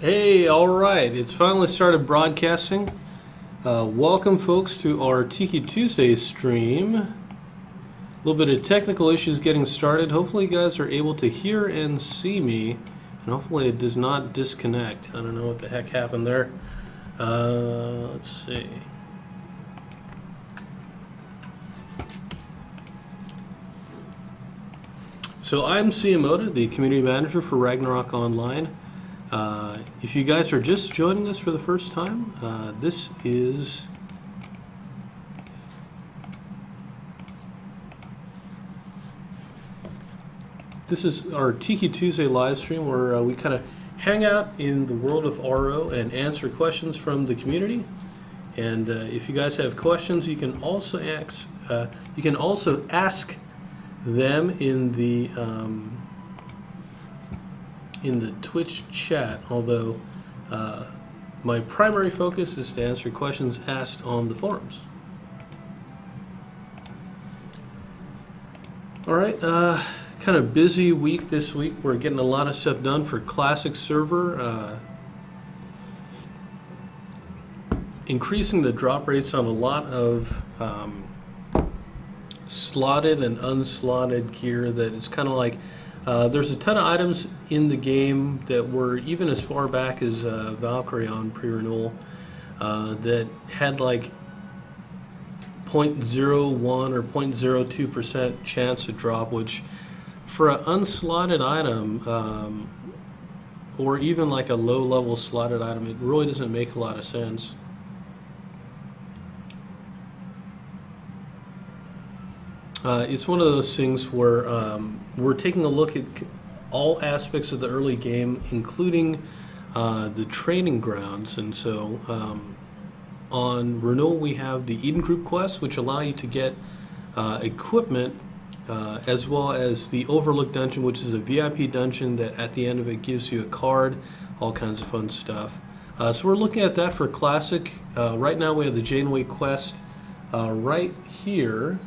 Hey, all right. It's finally started broadcasting. Welcome, folks, to our Tiki Tuesday stream. A little bit of technical issues getting started. Hopefully, you guys are able to hear and see me, and hopefully, it does not disconnect. I don't know what the heck happened there. Let's see. So, I'm CM Oda, the community manager for Ragnarok Online. If you guys are just joining us for the first time, this is our Tiki Tuesday live stream where we kind of hang out in the world of RO and answer questions from the community. And if you guys have questions, you can also ask them in the Twitch chat, although my primary focus is to answer questions asked on the forums. All right, kind of busy week this week. We're getting a lot of stuff done for Classic Server, increasing the drop rates on a lot of slotted and unslotted gear that is kind of like there's a ton of items in the game that were even as far back as Valkyrie on pre-renewal that had like 0.01 or 0.02% chance to drop, which for an unslotted item or even like a low-level slotted item, it really doesn't make a lot of sense. It's one of those things where we're taking a look at all aspects of the early game, including the training grounds. And so on Renewal, we have the Eden Group quests, which allow you to get equipment, as well as the Overlook Dungeon, which is a VIP dungeon that at the end of it gives you a card, all kinds of fun stuff. So we're looking at that for Classic. Right now we have the Janeway quest right here.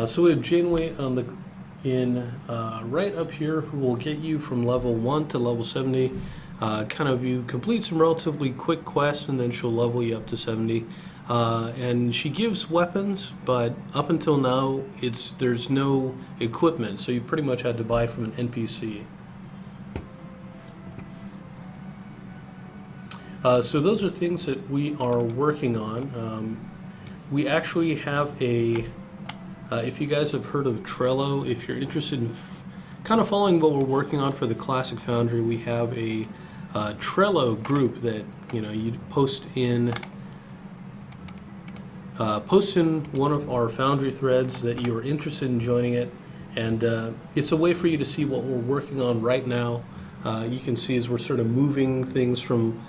So we have Janeway on the right up here, who will get you from level 1 to level 70. Kind of you complete some relatively quick quests, and then she'll level you up to 70. And she gives weapons, but up until now, there's no equipment, so you pretty much had to buy from an NPC. So those are things that we are working on. We actually have a if you guys have heard of Trello, if you're interested in kind of following what we're working on for the Classic Foundry, we have a Trello group that you post in one of our Foundry threads that you are interested in joining it, and it's a way for you to see what we're working on right now. You can see as we're sort of moving things from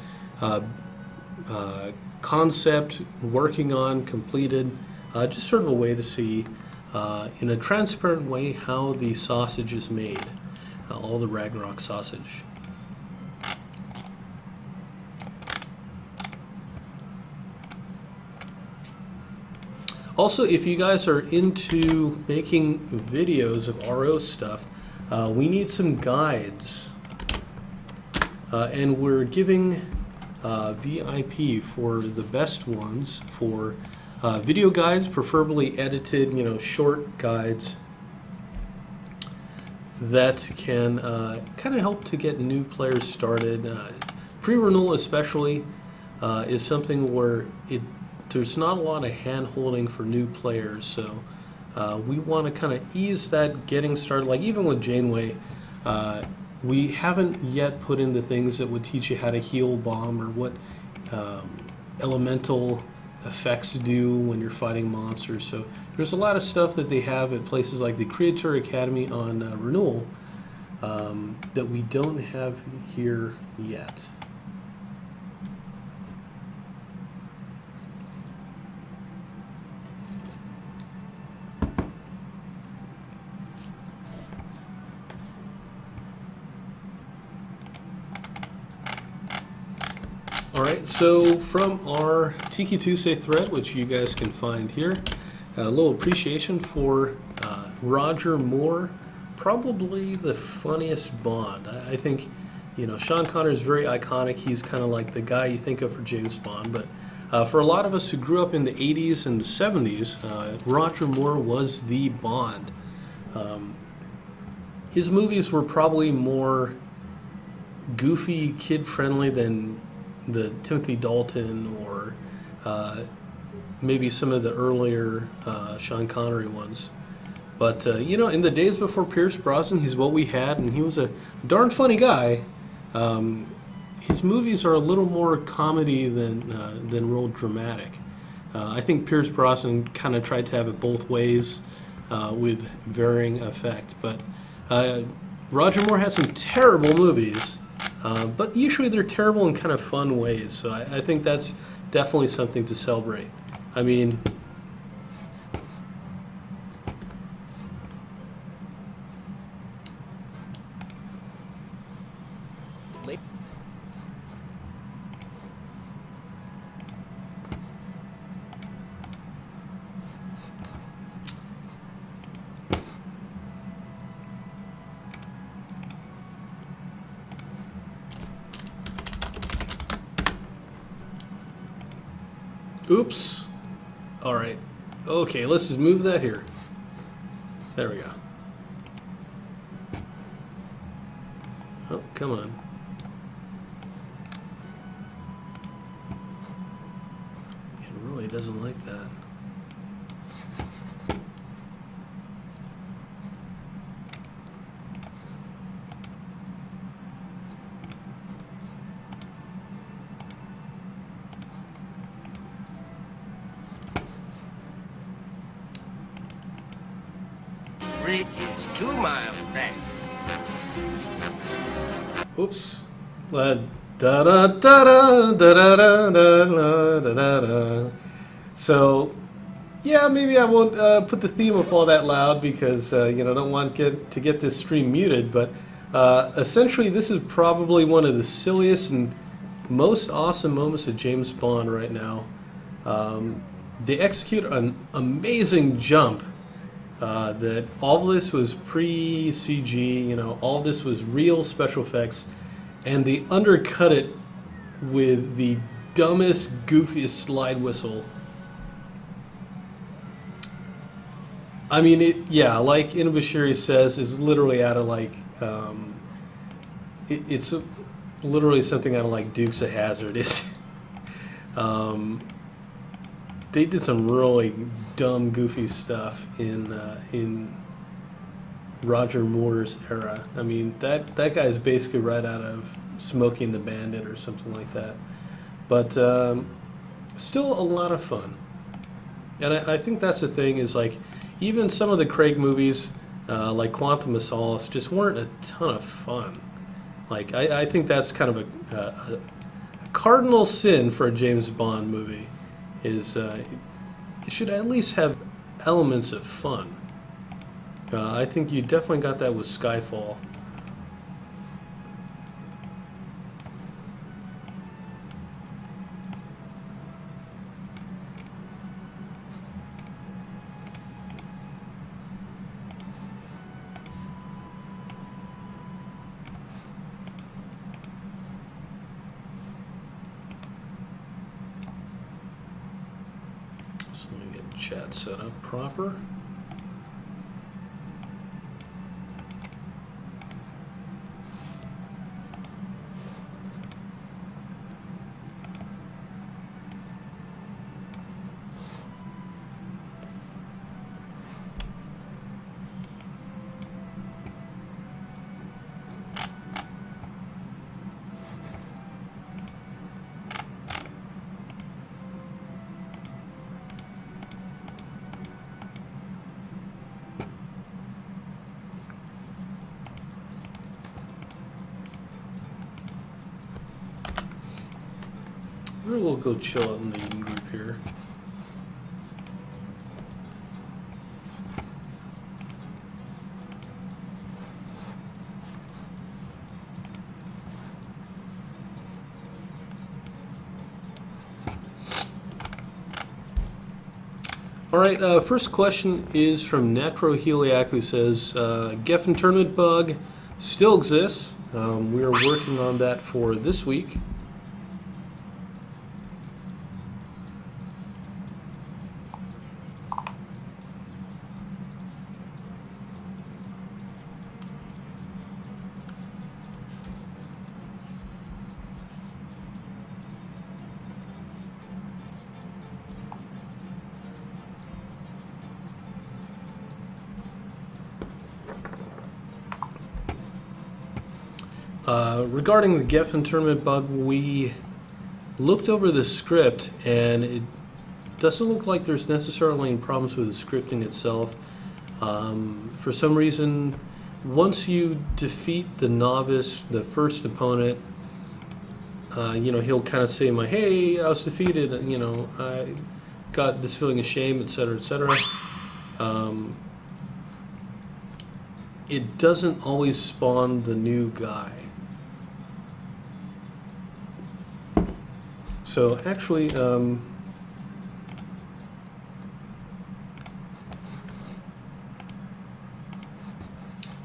concept, working on, completed, just sort of a way to see in a transparent way how the sausage is made, all the Ragnarok sausage. Also, if you guys are into making videos of RO stuff, we need some guides, and we're giving VIP for the best ones for video guides, preferably edited, short guides that can kind of help to get new players started. Pre-renewal especially is something where there's not a lot of hand-holding for new players, so we want to kind of ease that getting started. Like even with Janeway, we haven't yet put in the things that would teach you how to heal bomb or what elemental effects do when you're fighting monsters. So there's a lot of stuff that they have at places like the Creator Academy on Renewal that we don't have here yet. All right, so from our Tiki Tuesday thread, which you guys can find here, a little appreciation for Roger Moore, probably the funniest Bond. I think, Sean Connery is very iconic. He's kind of like the guy you think of for James Bond, but for a lot of us who grew up in the 80s and the 70s, Roger Moore was the Bond. His movies were probably more goofy, kid-friendly than the Timothy Dalton or maybe some of the earlier Sean Connery ones. But, in the days before Pierce Brosnan, he's what we had, and he was a darn funny guy. His movies are a little more comedy than real dramatic. I think Pierce Brosnan kind of tried to have it both ways with varying effect. But Roger Moore had some terrible movies, but usually they're terrible in kind of fun ways. So I think that's definitely something to celebrate. I mean, oops. All right. Okay, let's just move that here. There we go. Oh, come on. It really doesn't like that. Bridge is 2 miles back. Oops. Da da da da da da da da da da. So, yeah, maybe I won't put the theme up all that loud because don't want to get this stream muted. But essentially, this is probably one of the silliest and most awesome moments of James Bond right now. They execute an amazing jump. That all of this was pre-CG, all of this was real special effects, and they undercut it with the dumbest, goofiest slide whistle. I mean, like Inabashiri says, is literally out of it's literally something out of Dukes of Hazzard. It's, they did some really dumb, goofy stuff in Roger Moore's era. I mean, that guy is basically right out of Smokey and the Bandit or something like that. But still a lot of fun. And I think that's the thing is even some of the Craig movies, like Quantum of Solace, just weren't a ton of fun. I think that's kind of a cardinal sin for a James Bond movie. Is it should at least have elements of fun. I think you definitely got that with Skyfall. So let me get chat set up proper. We'll go chill out in the eating group here. All right, first question is from Necroheliac, who says, Geffen tournament bug still exists. We are working on that for this week. Regarding the Geffen tournament bug, we looked over the script, and it doesn't look like there's necessarily any problems with the scripting itself. For some reason, once you defeat the novice, the first opponent, he'll kind of say, hey, I was defeated, I got this feeling of shame, etc., etc. It doesn't always spawn the new guy. So actually,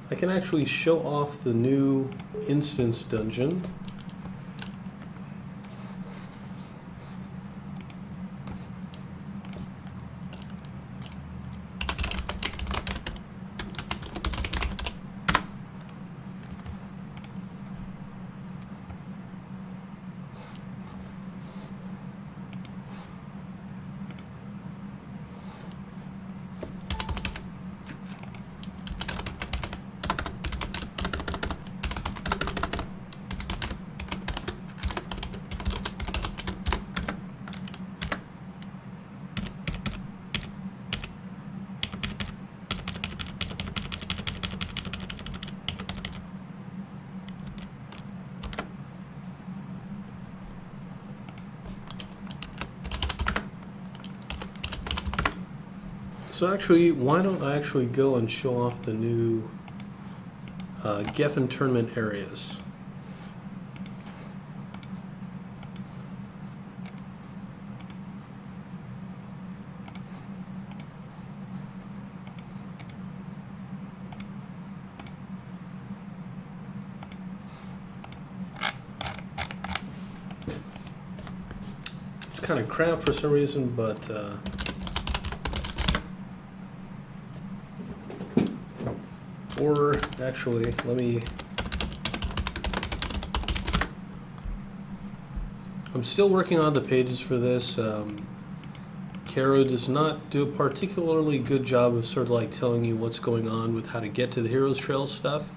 I can actually show off the new instance dungeon. So actually, why don't I actually go and show off the new Geffen tournament areas? It's kind of cramped for some reason, but or actually, I'm still working on the pages for this. Caro does not do a particularly good job of sort of like telling you what's going on with how to get to the Heroes Trail stuff.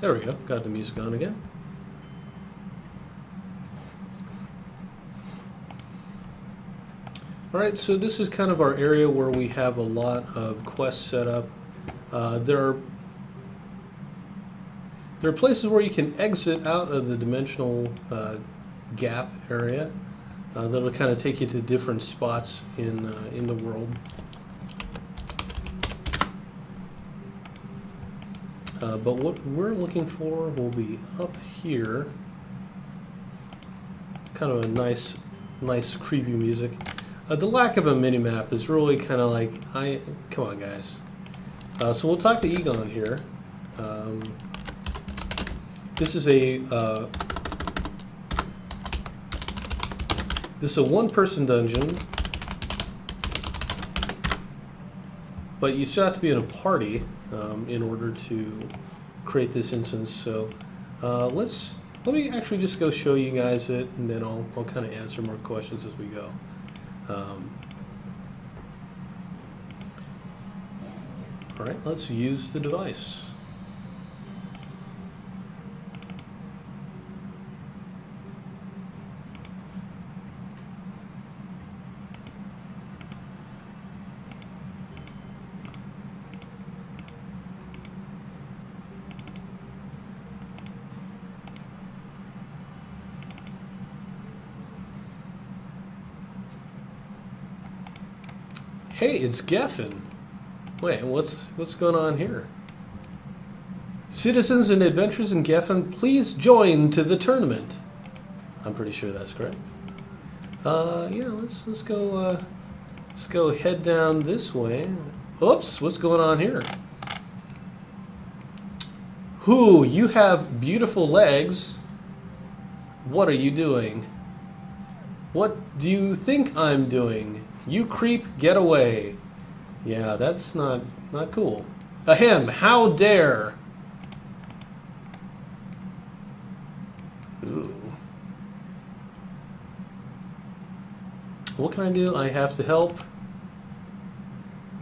There we go, got the music on again. Alright, so this is kind of our area where we have a lot of quests set up. There are places where you can exit out of the dimensional gap area that'll kind of take you to different spots in the world. But what we're looking for will be up here. Kind of a nice creepy music. The lack of a minimap is really kind of like, come on guys. So we'll talk to Egon here. This is a one-person dungeon, but you still have to be in a party in order to create this instance. So let me actually just go show you guys it, and then I'll kind of answer more questions as we go. All right, let's use the device. Hey, it's Geffen. Wait, what's going on here? Citizens and adventurers in Geffen, please join to the tournament. I'm pretty sure that's correct. Yeah, let's go head down this way. Oops, what's going on here? Who? You have beautiful legs. What are you doing? What do you think I'm doing? You creep, get away. Yeah, that's not cool. Ahem, how dare! Ooh. What can I do? I have to help.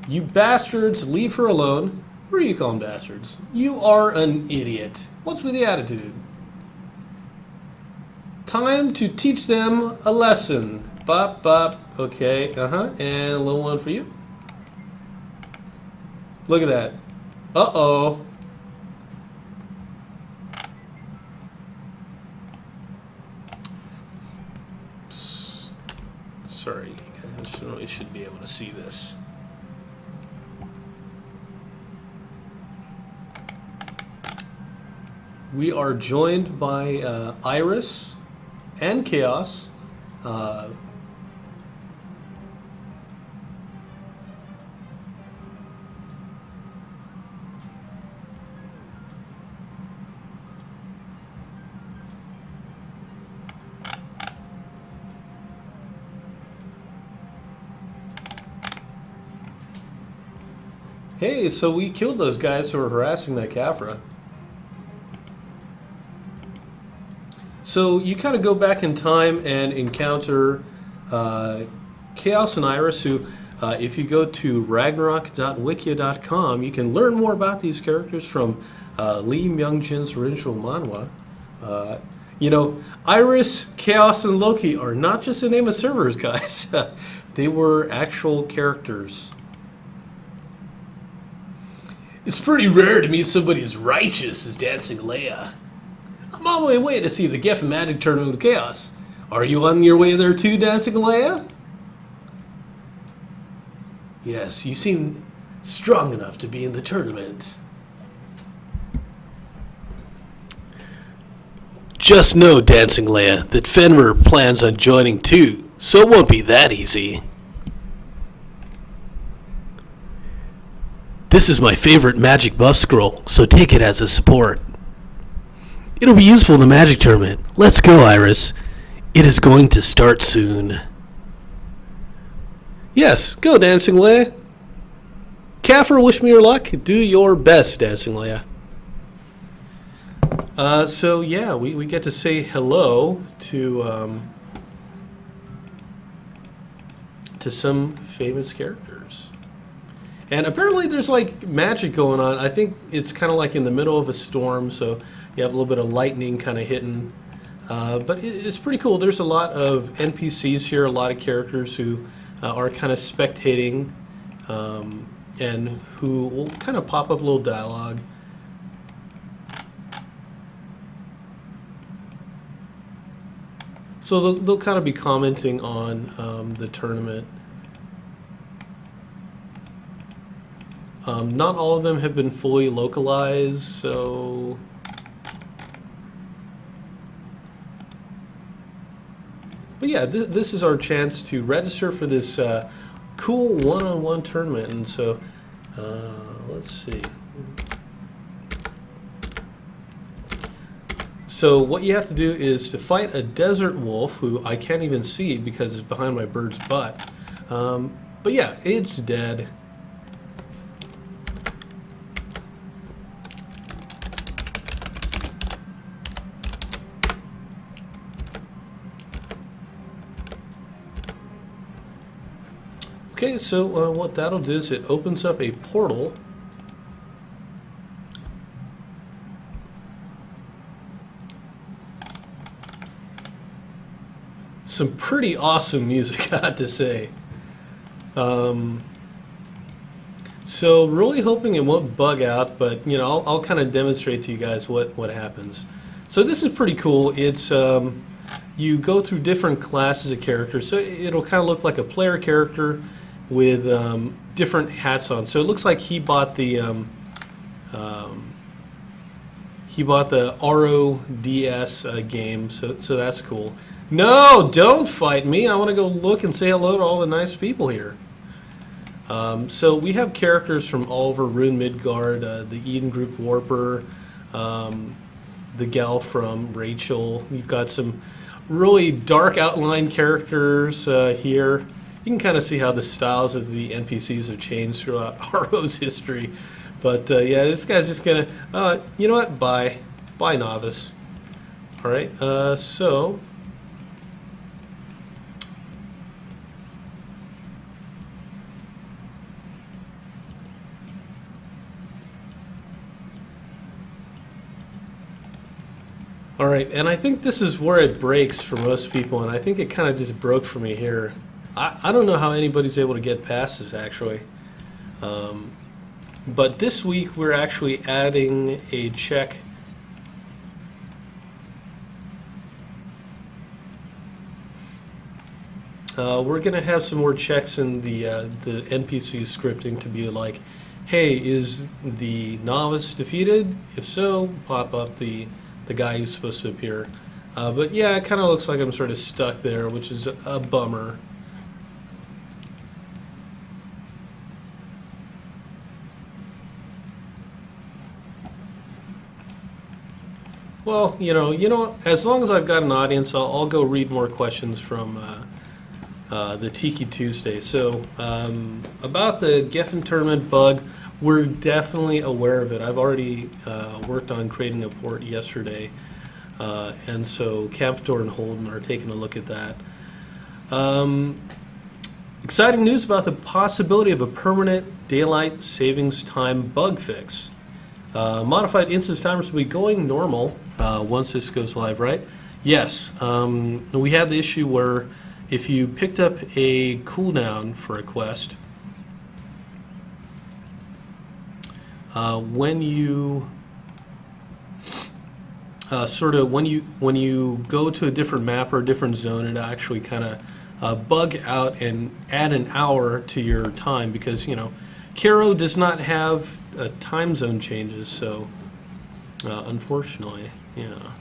You bastards, leave her alone. What are you calling bastards? You are an idiot. What's with the attitude? Time to teach them a lesson. Bop, bop. Okay, and a little one for you. Look at that. Uh-oh. Sorry, you guys should be able to see this. We are joined by Iris and Chaos. Hey, so we killed those guys who were harassing that Kafra. So you kind of go back in time and encounter Chaos and Iris, who, if you go to ragnarok.wikia.com, you can learn more about these characters from Lee Myung-jin's original manhwa. You know, Iris, Chaos, and Loki are not just the name of servers, guys. They were actual characters. It's pretty rare to meet somebody as righteous as Dancing Leia. I'm on my way to see the Geffen Magic Tournament with Chaos. Are you on your way there too, Dancing Leia? Yes, you seem strong enough to be in the tournament. Just know, Dancing Leia, that Fenrir plans on joining too, so it won't be that easy. This is my favorite magic buff scroll, so take it as a support. It'll be useful in the magic tournament. Let's go, Iris. It is going to start soon. Yes, go, Dancing Leia. Kafir, wish me your luck. Do your best, Dancing Leia. So yeah, we get to say hello to some famous characters. And apparently there's like magic going on. I think it's kind of like in the middle of a storm, so you have a little bit of lightning kind of hitting. But it's pretty cool. There's a lot of NPCs here, a lot of characters who are kind of spectating and who will kind of pop up a little dialogue. So they'll kind of be commenting on the tournament. Not all of them have been fully localized, so... But yeah, this is our chance to register for this cool one-on-one tournament, and so let's see. So what you have to do is to fight a desert wolf, who I can't even see because it's behind my bird's butt. But yeah, it's dead. Okay, so what that'll do is it opens up a portal. Some pretty awesome music, I have to say. So really hoping it won't bug out, but you know, I'll kind of demonstrate to you guys what happens. So this is pretty cool. It's you go through different classes of characters, so it'll kind of look like a player character. with different hats on. So it looks like he bought the RODS game, so that's cool. No, don't fight me. I want to go look and say hello to all the nice people here. So we have characters from all over Rune Midgard, the Eden Group Warper, the gal from Rachel. We've got some really dark outline characters here. You can kind of see how the styles of the NPCs have changed throughout RO's history. But yeah, this guy's just gonna, you know what? Bye, novice. All right, so. All right, and I think this is where it breaks for most people, and I think it kind of just broke for me here. I don't know how anybody's able to get past this, actually. But this week, we're actually adding a check. We're going to have some more checks in the NPC scripting to be like, hey, is the novice defeated? If so, pop up the guy who's supposed to appear. But yeah, it kind of looks like I'm sort of stuck there, which is a bummer. Well, you know, as long as I've got an audience, I'll go read more questions from the Tiki Tuesday. So about the Geffen tournament bug, we're definitely aware of it. I've already worked on creating a port yesterday, and so Camptor and Holden are taking a look at that. Exciting news about the possibility of a permanent daylight savings time bug fix. Modified instance timers will be going normal once this goes live, right? Yes. We had the issue where if you picked up a cooldown for a quest, when you when you go to a different map or a different zone, it actually kind of bug out and add an hour to your time, because Caro does not have time zone changes, so unfortunately, yeah,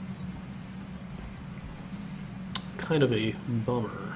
kind of a bummer.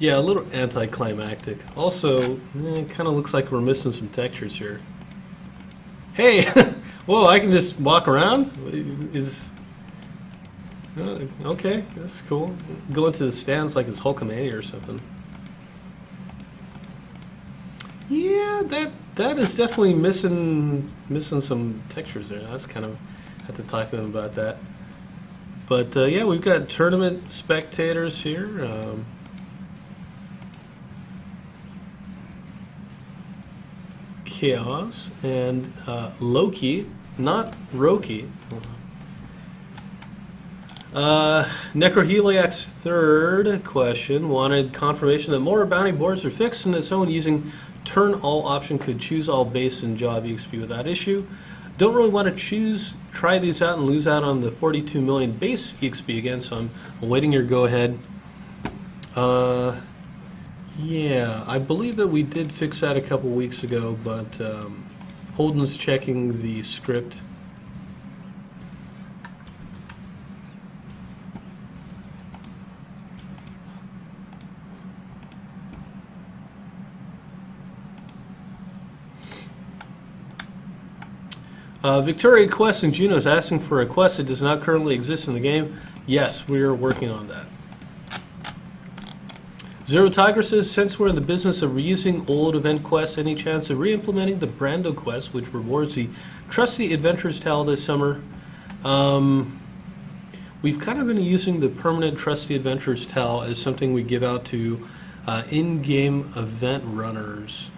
Yeah, a little anticlimactic. Also, it kind of looks like we're missing some textures here. Hey, whoa! I can just walk around. Okay, that's cool. Go into the stands like it's Hulkamania or something. Yeah, that is definitely missing some textures there. That's kind of, have to talk to them about that. But yeah, we've got tournament spectators here. Chaos and Loki, not Roki. Necroheliac's third question wanted confirmation that more bounty boards are fixed and that someone using turn all option could choose all base and job EXP without issue. Don't really want to try these out and lose out on the 42 million base EXP again, so I'm awaiting your go ahead. Yeah, I believe that we did fix that a couple weeks ago, but Holden's checking the script. Victoria Quest and Juno is asking for a quest that does not currently exist in the game. Yes, we are working on that. Zero Tiger says, since we're in the business of reusing old event quests, any chance of re-implementing the Brando quest, which rewards the Trusty Adventurer's Towel this summer? We've kind of been using the permanent Trusty Adventurer's Towel as something we give out to in-game event runners.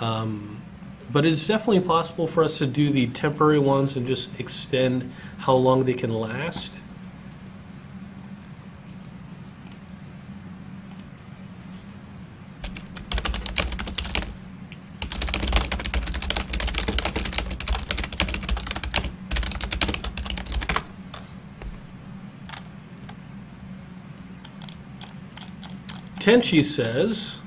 But it's definitely possible for us to do the temporary ones and just extend how long they can last. Tenchi says,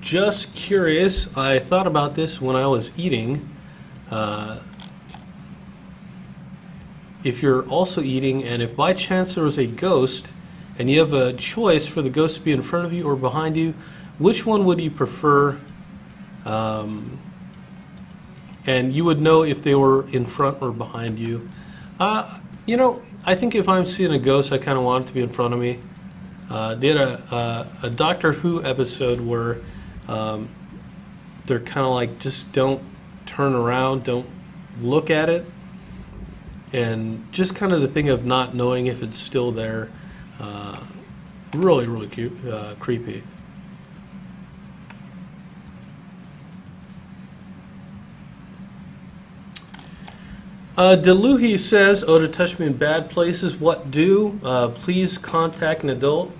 just curious, I thought about this when I was eating. If you're also eating, and if by chance there was a ghost, and you have a choice for the ghost to be in front of you or behind you, which one would you prefer? And you would know if they were in front or behind you. You know, I think if I'm seeing a ghost, I kind of want it to be in front of me. They had a Doctor Who episode where they're kind of like, just don't turn around, don't look at it, and just kind of the thing of not knowing if it's still there. Really, really creepy. Deluhi says, Oda touched me in bad places. What do? Please contact an adult.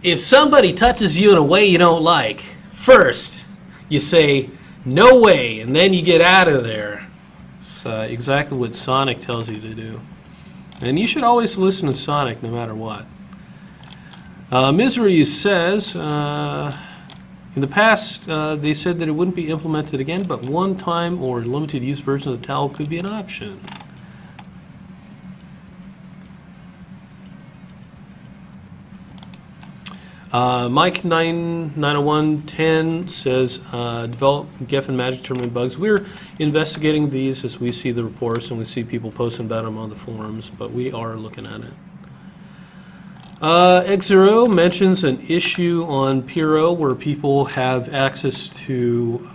If somebody touches you in a way you don't like, first you say, no way, and then you get out of there. It's exactly what Sonic tells you to do. And you should always listen to Sonic no matter what. Misery says, in the past, they said that it wouldn't be implemented again, but one-time or limited-use version of the towel could be an option. Mike 90110 says, develop Geffen magic tournament bugs. We're investigating these as we see the reports and we see people posting about them on the forums, but we are looking at it. X0 mentions an issue on Piro where people have access to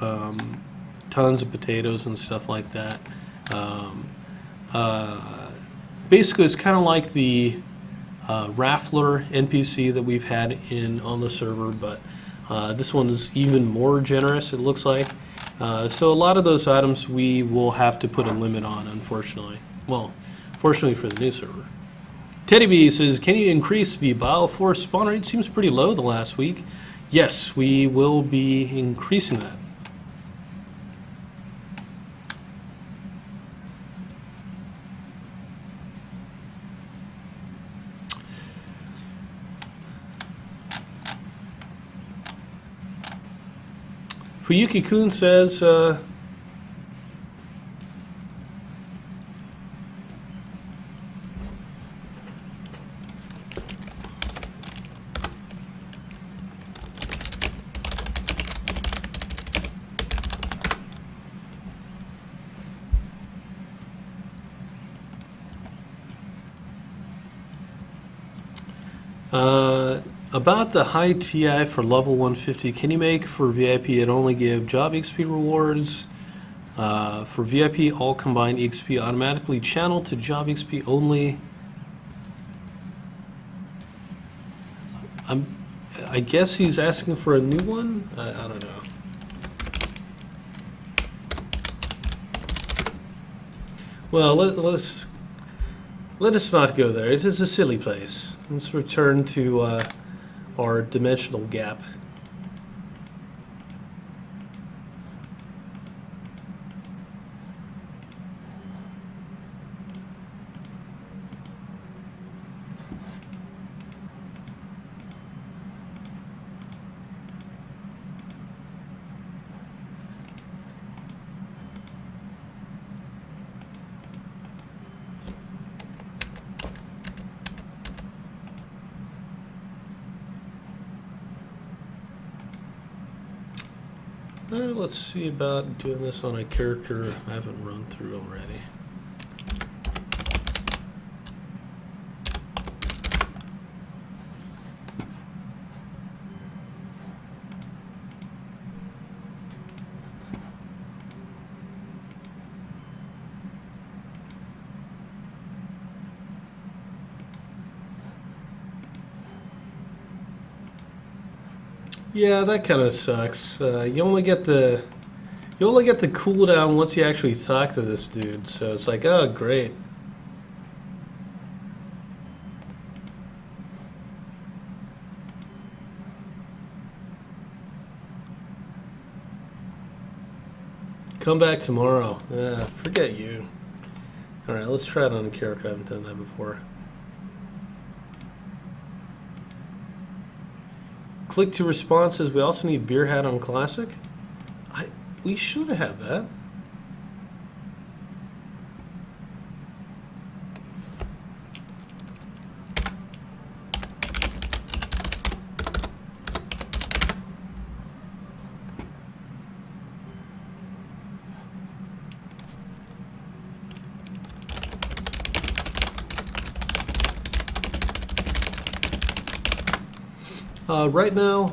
tons of potatoes and stuff like that. Basically, it's kind of like the Raffler NPC that we've had on the server, but this one is even more generous, it looks like. So a lot of those items we will have to put a limit on, unfortunately. Well, fortunately for the new server. Teddy B says, can you increase the Bioforce spawn rate? Seems pretty low the last week. Yes, we will be increasing that. Fuyuki-kun says, about the high TI for level 150, can you make for VIP it only give job XP rewards? For VIP, all combined XP automatically channel to job XP only. I guess he's asking for a new one? I don't know. Well, let us not go there. It is a silly place. Let's return to our dimensional gap. Let's see about doing this on a character I haven't run through already. Yeah, that kind of sucks. You only get the cooldown once you actually talk to this dude. So it's like, oh, great. Come back tomorrow. Forget you. All right, let's try it on a character. I haven't done that before. Click to responses. We also need beer hat on classic. We should have that. Right now,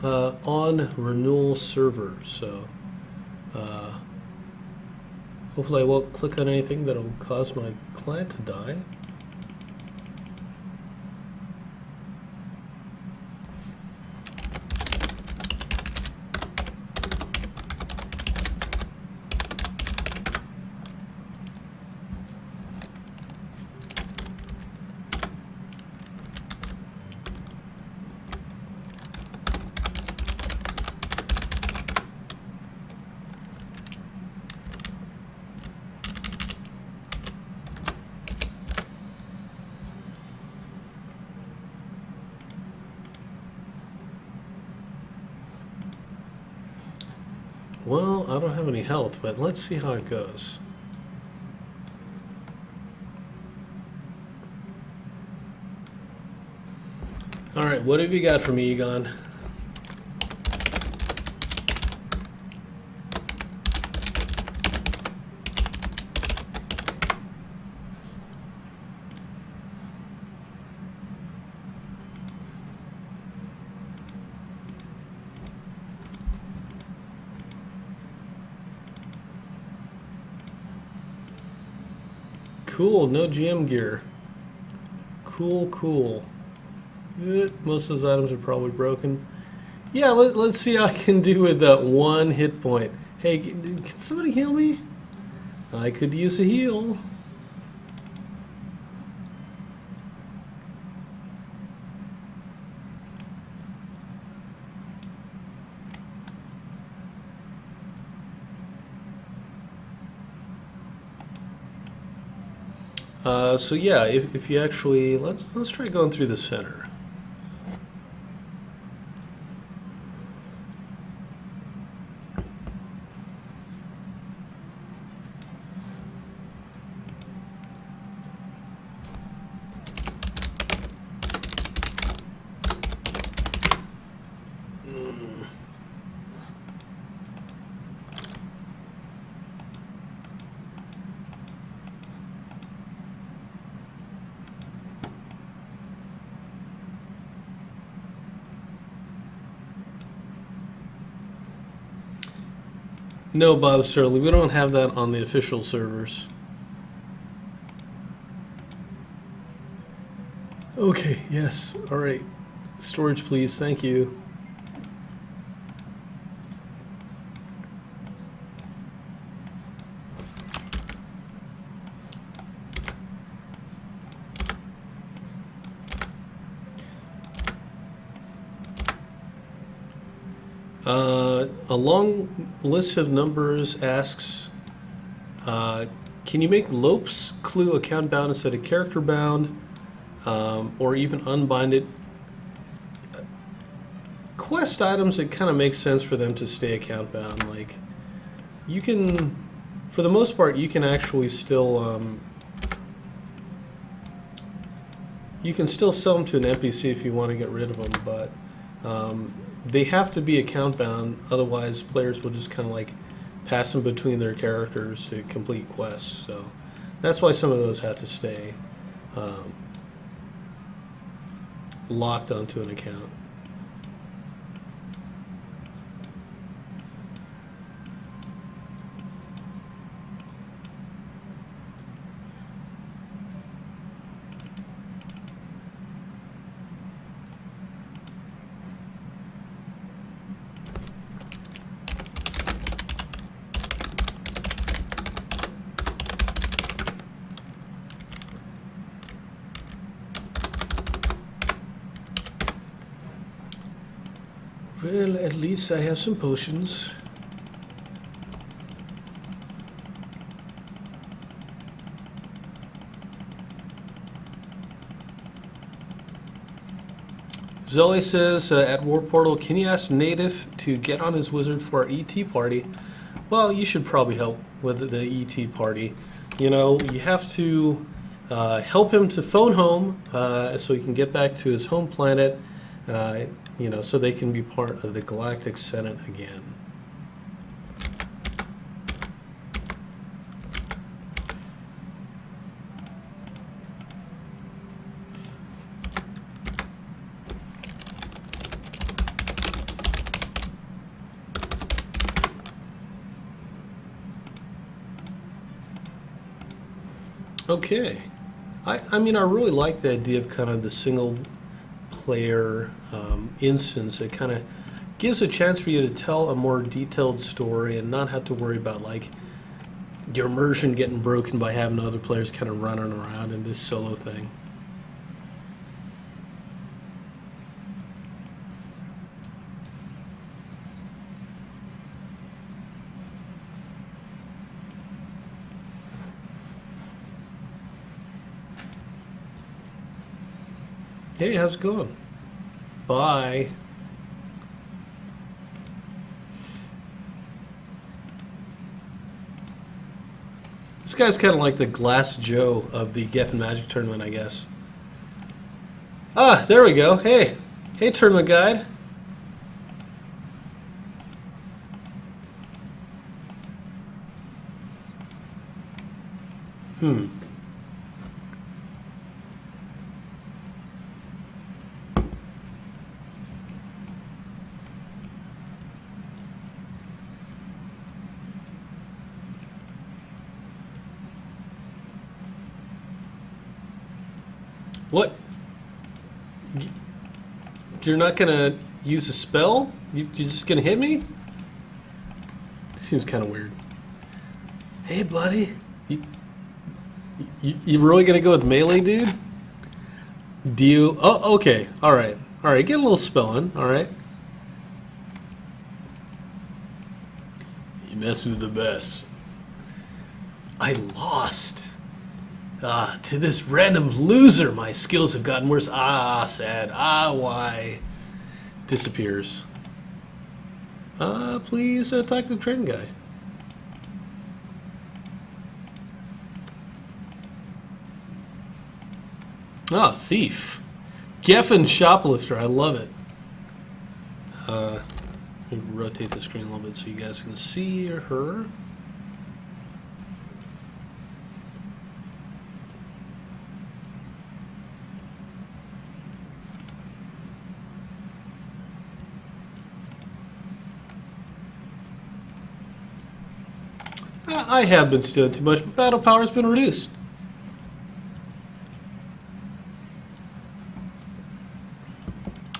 on renewal server, so hopefully I won't click on anything that'll cause my client to die. Well, I don't have any health, but let's see how it goes. All right, what have you got for me, Egon? Cool, no GM gear. Cool, cool. Most of those items are probably broken. Yeah, let's see how I can do with that one hit point. Hey, can somebody heal me? I could use a heal. So yeah, if you actually let's try going through the center. No, Bob Sterling, we don't have that on the official servers. Okay, yes, all right. Storage, please, thank you. A long list of numbers asks, can you make Lope's clue account bound instead of character bound, or even unbind it? Quest items, it kind of makes sense for them to stay account bound. Like, you can, for the most part, you can actually still, you can still sell them to an NPC if you want to get rid of them, but they have to be account bound, otherwise players will just kind of like pass them between their characters to complete quests. So that's why some of those had to stay um, locked onto an account. Well, at least I have some potions. Zoe says, at War Portal, can you ask Native to get on his wizard for our ET party? Well, you should probably help with the ET party. You know, you have to help him to phone home so he can get back to his home planet, you know, so they can be part of the Galactic Senate again. Okay. I mean, I really like the idea of kind of the single player instance. It kind of gives a chance for you to tell a more detailed story and not have to worry about like your immersion getting broken by having other players kind of running around in this solo thing. Hey, how's it going? Bye. This guy's kind of like the Glass Joe of the Geffen Magic Tournament, I guess. Ah, there we go. Hey. Hey, Tournament Guide. What? You're not gonna use a spell? You're just gonna hit me? Seems kind of weird. Hey, buddy. You really gonna go with melee, dude? Do you? Oh, okay. All right. All right. Get a little spell in. All right. You mess with the best. I lost. Ah, to this random loser, my skills have gotten worse. Ah, sad. Ah, why? Disappears. Please talk to the trading guy. Ah, thief. Geffen shoplifter. I love it. Let me rotate the screen a little bit so you guys can see her. I have been stealing too much, but battle power has been reduced.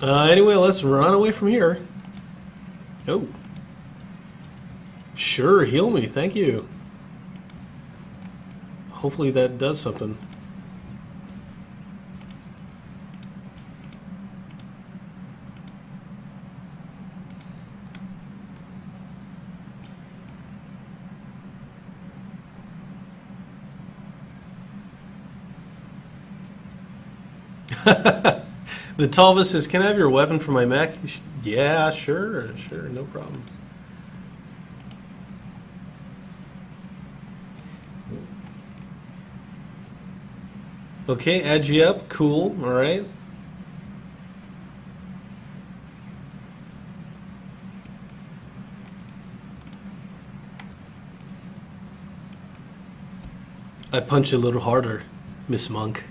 Anyway, let's run away from here. Oh. Sure, heal me, thank you. Hopefully that does something. The Talva says, can I have your weapon for my mech? Yeah, sure, no problem. Okay, add you up, cool, alright. I punch a little harder, Miss Monk.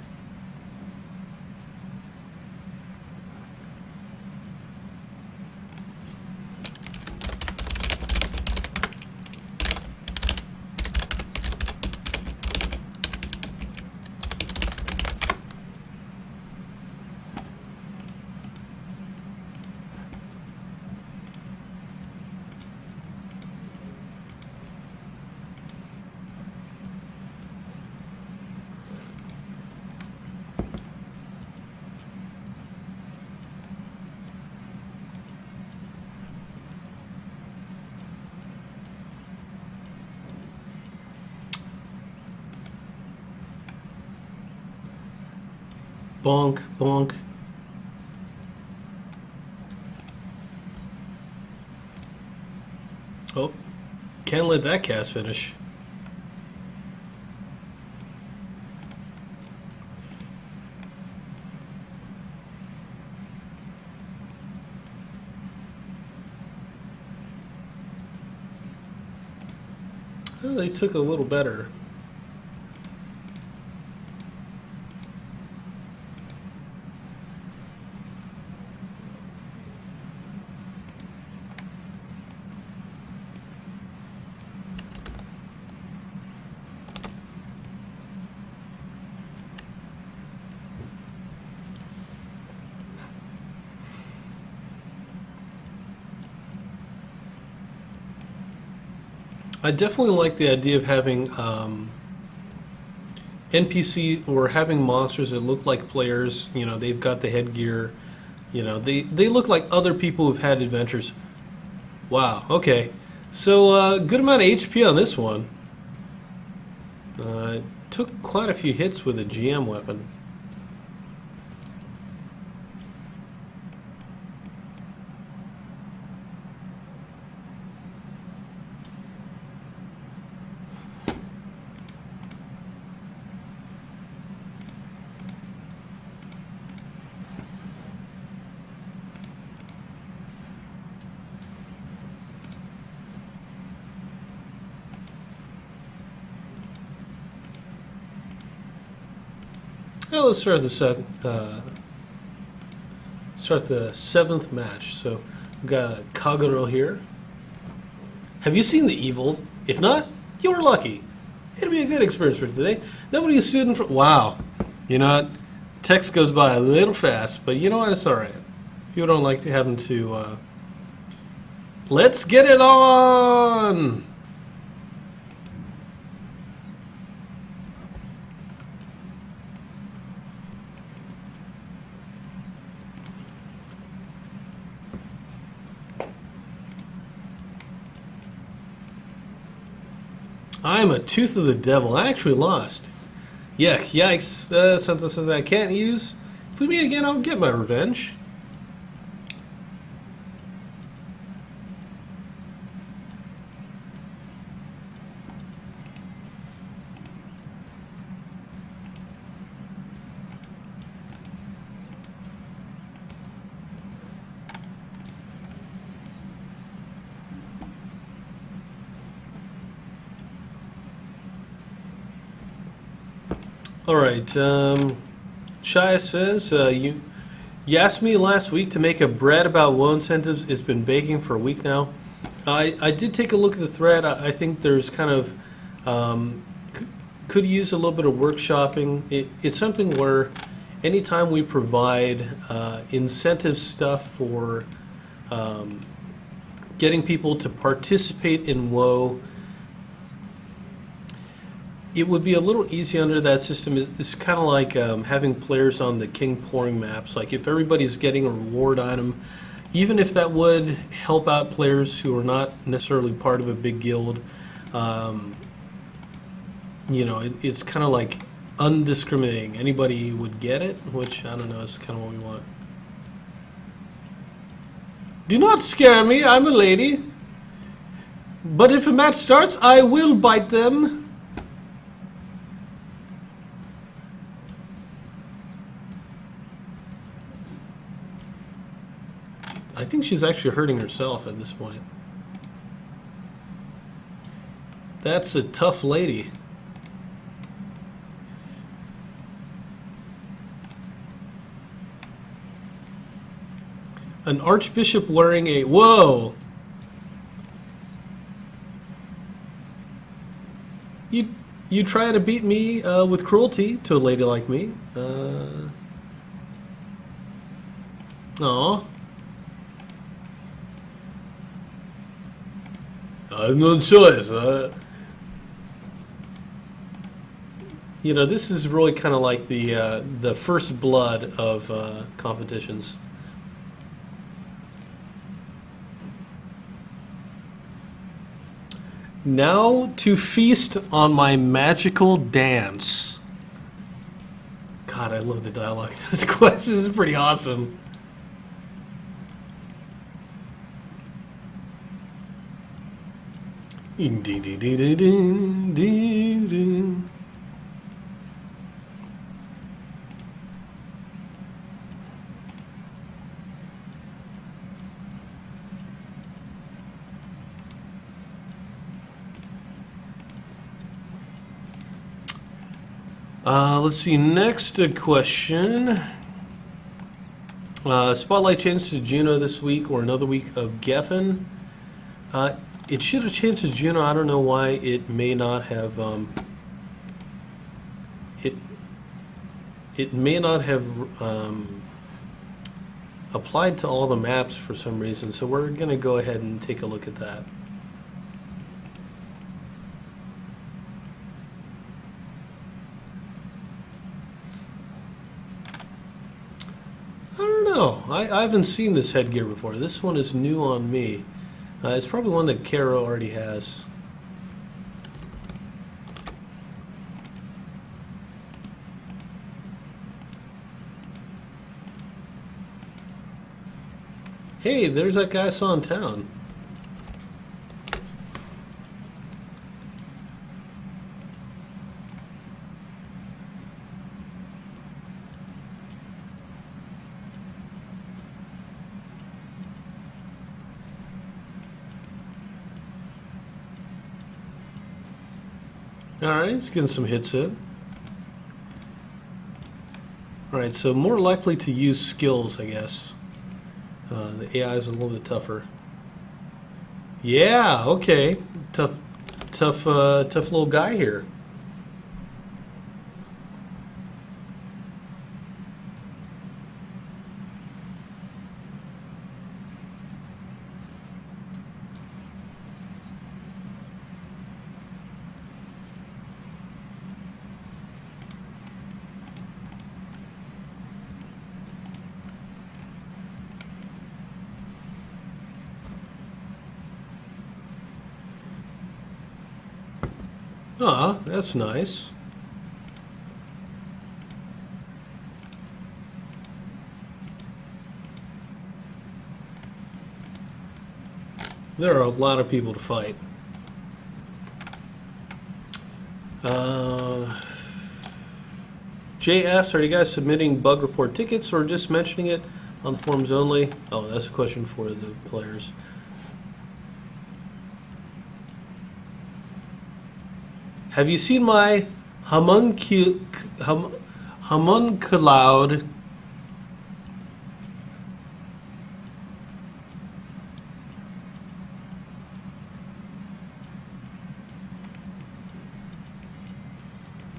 Bonk, bonk. Oh, can't let that cast finish. Oh, they took a little better. I definitely like the idea of having NPC or having monsters that look like players. You know, they've got the headgear. You know, they look like other people who've had adventures. Wow. Okay. So good amount of HP on this one. Took quite a few hits with a GM weapon. Well, let's start the seventh match. So we've got Kagero here. Have you seen the evil? If not, you're lucky. It'll be a good experience for today. Nobody is student for. Wow, you know what? Text goes by a little fast, but you know what? It's all right. People don't like to have them to. Let's get it on. I'm a tooth of the devil. I actually lost. Yuck, yikes. Something I can't use. If we meet again, I'll get my revenge. All right. Shia says you asked me last week to make a bread about woe incentives. It's been baking for a week now. I did take a look at the thread. I think there's kind of could use a little bit of workshopping. It's something where anytime we provide incentive stuff for getting people to participate in woe, it would be a little easy under that system. It's kind of like having players on the king pouring maps. Like if everybody's getting a reward item, even if that would help out players who are not necessarily part of a big guild, you know, it's kind of like undiscriminating. Anybody would get it, which I don't know, is kind of what we want. Do not scare me, I'm a lady. But if a match starts, I will bite them. I think she's actually hurting herself at this point. That's a tough lady. An archbishop wearing a... Whoa! You try to beat me with cruelty to a lady like me. Aw. I have no choice. You know, this is really kind of like the first blood of competitions. Now to feast on my magical dance. God, I love the dialogue. This quest is pretty awesome. Let's see, next question. Spotlight chance to Juno this week or another week of Geffen. It should have changed to Juno. I don't know why it may not have. It may not have applied to all the maps for some reason. So we're going to go ahead and take a look at that. No, I haven't seen this headgear before. This one is new on me. It's probably one that Kara already has. Hey, there's that guy I saw in town. Alright, he's getting some hits in. Alright, so more likely to use skills, I guess. The AI is a little bit tougher. Yeah, okay. Tough little guy here. Ah, that's nice. There are a lot of people to fight. JS, are you guys submitting bug report tickets or just mentioning it on forums only? Oh, that's a question for the players. Have you seen my homunculade?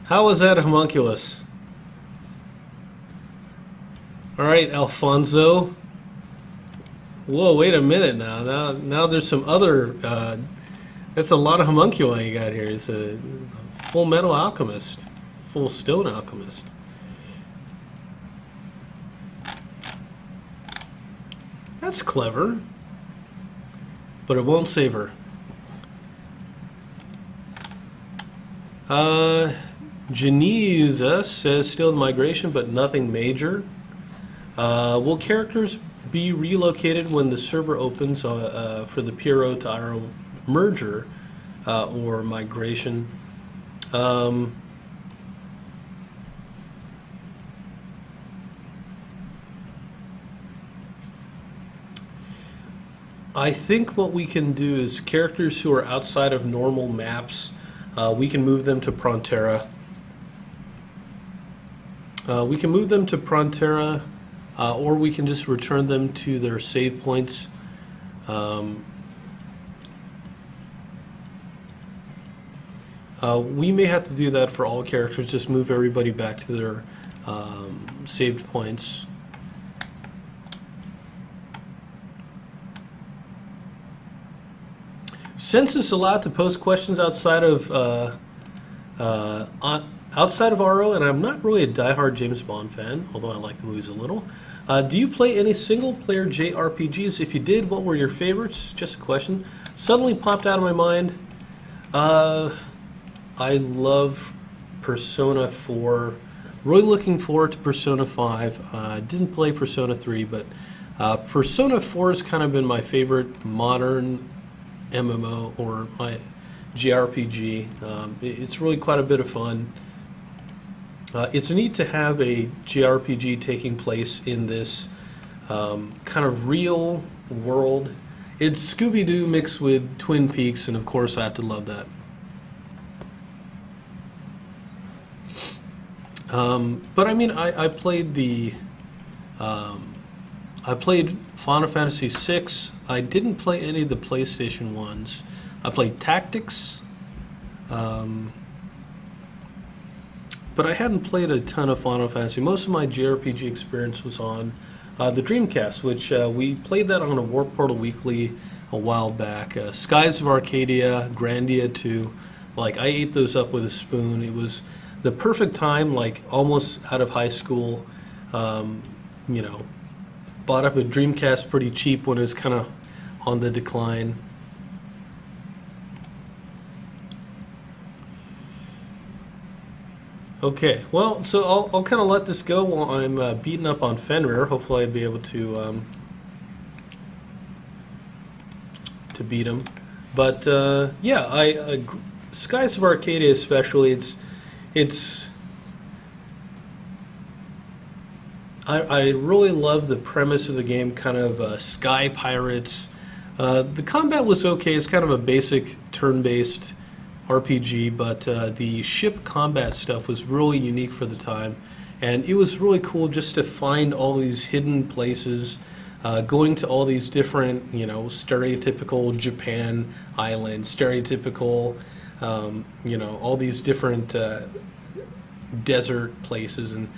How is that a homunculus? All right, Alfonso. Whoa, wait a minute now. Now there's some other... that's a lot of homunculi you got here. It's a full metal alchemist. Full stone alchemist. That's clever. But it won't save her. Genesa says still in migration, but nothing major. Will characters be relocated when the server opens for the PRO to IRO merger or migration? I think what we can do is characters who are outside of normal maps, we can move them to Prontera. or we can just return them to their save points. We may have to do that for all characters, just move everybody back to their saved points. Census allowed to post questions outside of RO, and I'm not really a diehard James Bond fan, although I like the movies a little. Do you play any single-player JRPGs? If you did, what were your favorites? Just a question. Suddenly popped out of my mind. I love Persona 4. Really looking forward to Persona 5. Didn't play Persona 3, but Persona 4 has kind of been my favorite modern MMO or my JRPG. It's really quite a bit of fun. It's neat to have a JRPG taking place in this kind of real world. It's Scooby-Doo mixed with Twin Peaks, and of course I have to love that. But I mean, I played I played Final Fantasy VI. I didn't play any of the PlayStation ones. I played Tactics. But I hadn't played a ton of Final Fantasy. Most of my JRPG experience was on the Dreamcast, which we played that on a Warp Portal Weekly a while back. Skies of Arcadia, Grandia 2. Like, I ate those up with a spoon. It was the perfect time, like almost out of high school. You know, bought up a Dreamcast pretty cheap when it was kind of on the decline. Okay, well, so I'll kind of let this go while I'm beating up on Fenrir. Hopefully I'll be able to beat him. But yeah, Skies of Arcadia especially, I really love the premise of the game, kind of sky pirates. The combat was okay. It's kind of a basic turn-based RPG, but the ship combat stuff was really unique for the time, and it was really cool just to find all these hidden places, going to all these different, you know, stereotypical Japan islands, stereotypical, you know, all these different desert places, and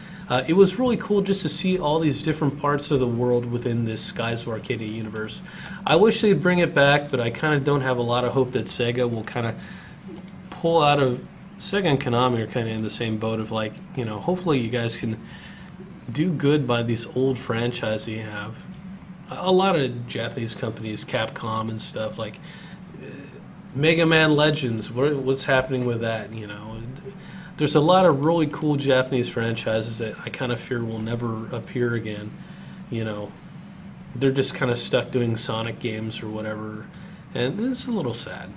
it was really cool just to see all these different parts of the world within this Skies of Arcadia universe. I wish they'd bring it back, but I kind of don't have a lot of hope that Sega will kind of pull out of. Sega and Konami are kind of in the same boat of, like, you know, hopefully you guys can do good by these old franchises you have. A lot of Japanese companies, Capcom and stuff, like Mega Man Legends, what's happening with that, you know? There's a lot of really cool Japanese franchises that I kind of fear will never appear again, you know. They're just kind of stuck doing Sonic games or whatever, and it's a little sad.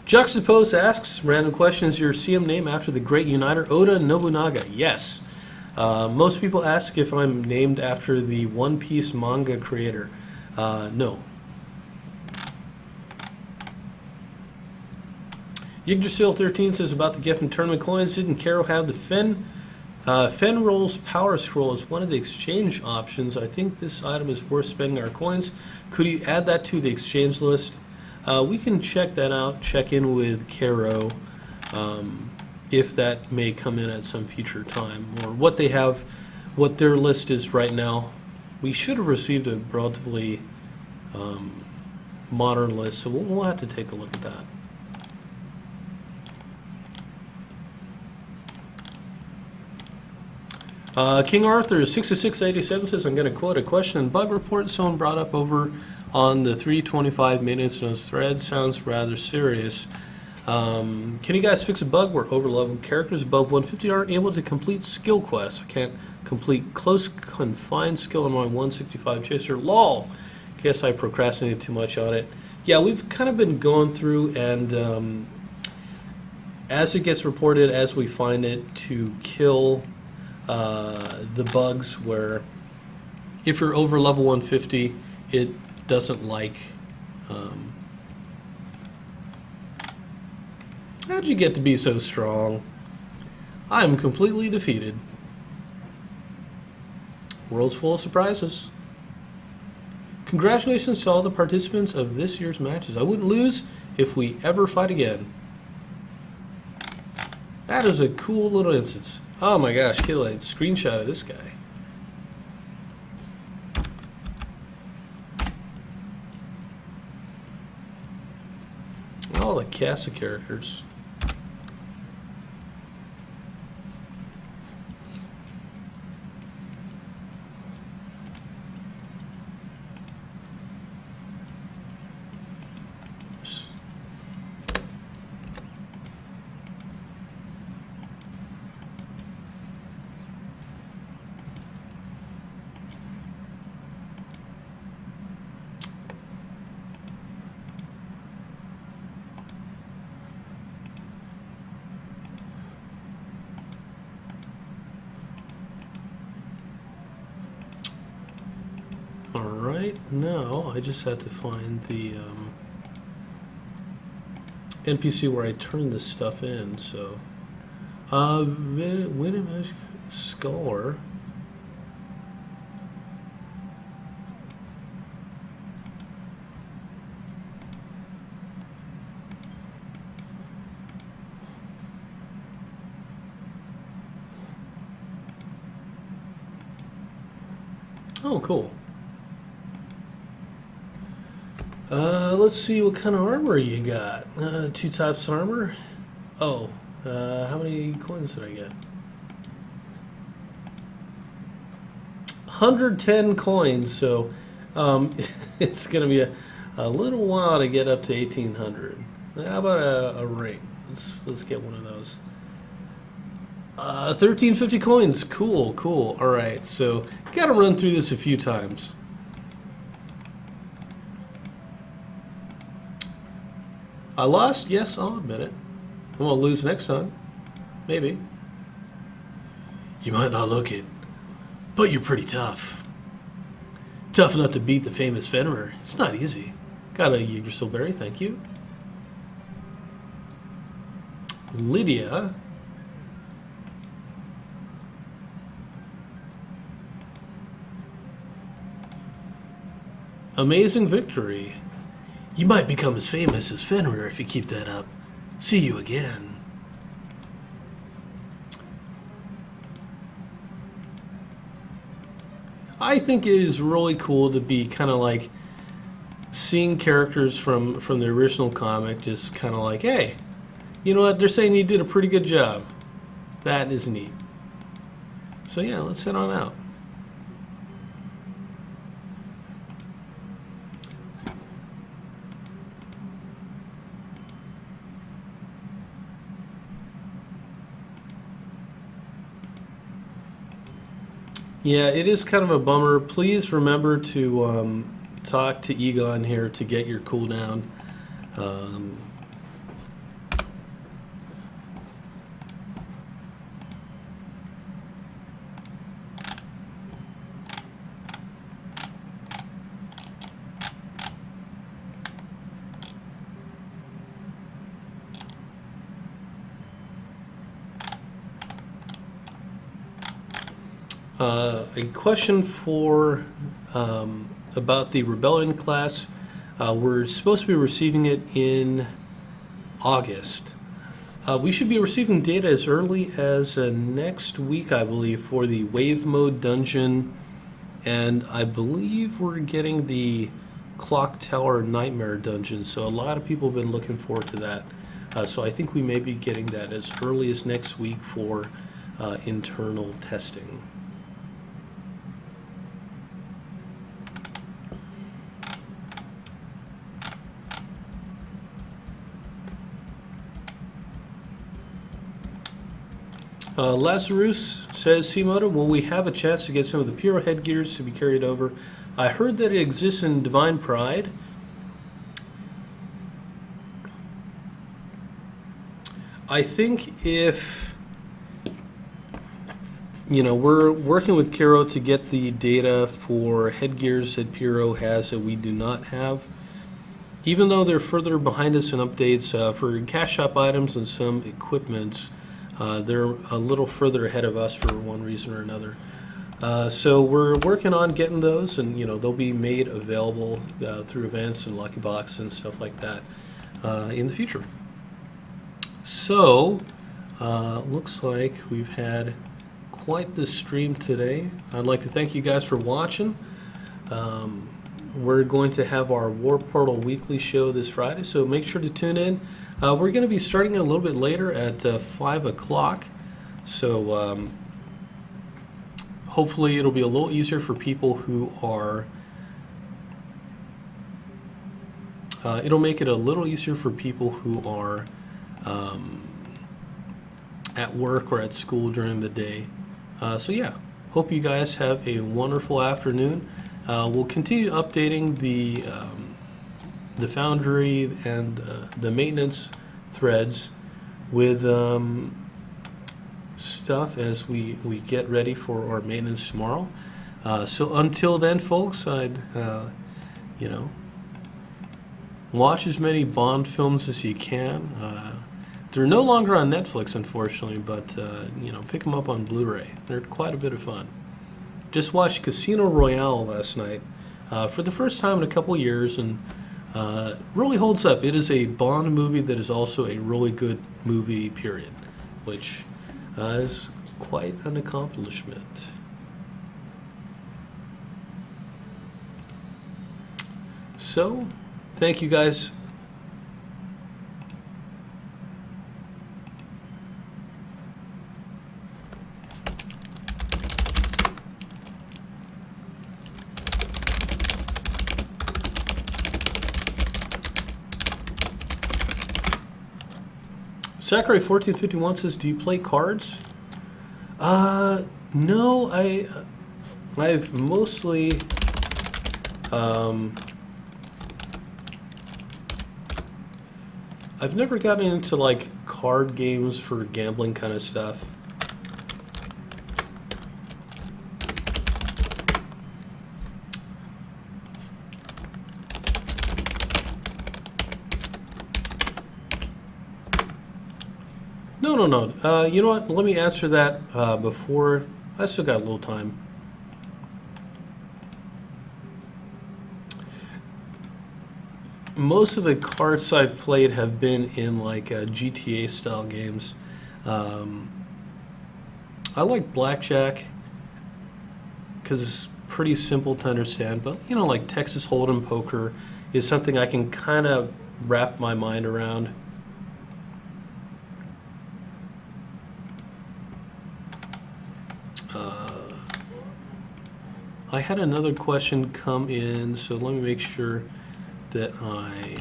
Juxtapose asks, random question, is your CM name after the great uniter Oda Nobunaga? Yes. Most people ask if I'm named after the One Piece manga creator. No. Yggdrasil13 says about the Geffen tournament coins, didn't Caro have the Fenrol's Power Scroll as one of the exchange options? I think this item is worth spending our coins. Could you add that to the exchange list? We can check that out, check in with Caro, if that may come in at some future time, or what they have, what their list is right now. We should have received a relatively modern list, so we'll have to take a look at that. King Arthur 6687 says, I'm going to quote a question and bug report someone brought up over on the 325 maintenance notes thread. Sounds rather serious. Can you guys fix a bug where overleveled characters above 150 aren't able to complete skill quests? I can't complete close confined skill on my 165 chaser. LOL. Guess I procrastinated too much on it. Yeah, we've kind of been going through, and as it gets reported, as we find it, to kill the bugs where if you're over level 150, it doesn't like. How'd you get to be so strong? I'm completely defeated. World's full of surprises. Congratulations to all the participants of this year's matches. I wouldn't lose if we ever fight again. That is a cool little instance. Oh my gosh, get a screenshot of this guy. All the cast of characters. Alright, now I just had to find the NPC where I turned this stuff in, so Winimish Scholar. Oh, cool. Let's see what kind of armor you got. 2 types of armor. Oh, how many coins did I get? 110 coins, so it's going to be a little while to get up to 1800. How about a ring? Let's get one of those. 1350 coins. Cool, cool. All right, so got to run through this a few times. I lost? Yes, I'll admit it. I'm going to lose next time. Maybe. You might not look it, but you're pretty tough. Tough enough to beat the famous Fenrir. It's not easy. Got a Yggdrasil thank you. Lydia. Amazing victory. You might become as famous as Fenrir if you keep that up. See you again. I think it is really cool to be kind of like seeing characters from the original comic, just kind of like, hey, you know what? They're saying you did a pretty good job. That is neat. So yeah, let's head on out. Yeah, it is kind of a bummer. Please remember to talk to Egon here to get your cooldown. A question for about the Rebellion class. We're supposed to be receiving it in August. We should be receiving data as early as next week, I believe, for the Wave Mode dungeon, and I believe we're getting the Clock Tower Nightmare dungeon, so a lot of people have been looking forward to that. So I think we may be getting that as early as next week for internal testing. Lazarus says, CM Oda, will we have a chance to get some of the Pyro headgears to be carried over? I heard that it exists in Divine Pride. I think if, we're working with Kiro to get the data for headgears that Pyro has that we do not have. Even though they're further behind us in updates for cash shop items and some equipments, they're a little further ahead of us for one reason or another. So we're working on getting those, and they'll be made available through events and Lucky Box and stuff like that in the future. So looks like we've had quite the stream today. I'd like to thank you guys for watching. We're going to have our War Portal Weekly show this Friday, so make sure to tune in. We're going to be starting a little bit later at 5 o'clock, so hopefully it'll be a little easier for people who are... it'll make it a little easier for people who are at work or at school during the day. So yeah, hope you guys have a wonderful afternoon. We'll continue updating the Foundry and the maintenance threads with stuff as we get ready for our maintenance tomorrow. So until then, folks, I'd watch as many Bond films as you can. They're no longer on Netflix, unfortunately, but pick them up on Blu-ray. They're quite a bit of fun. Just watched Casino Royale last night for the first time in a couple years, and really holds up. It is a Bond movie that is also a really good movie, period, which is quite an accomplishment. So, thank you guys. Sakurai 1451 says, "Do you play cards?" No, I've mostly I've never gotten into like card games for gambling kind of stuff. No. You know what? Let me answer that before. I still got a little time. Most of the cards I've played have been in like GTA style games. I like blackjack because it's pretty simple to understand, but like Texas Hold'em poker is something I can kind of wrap my mind around. I had another question come in, so let me make sure that I...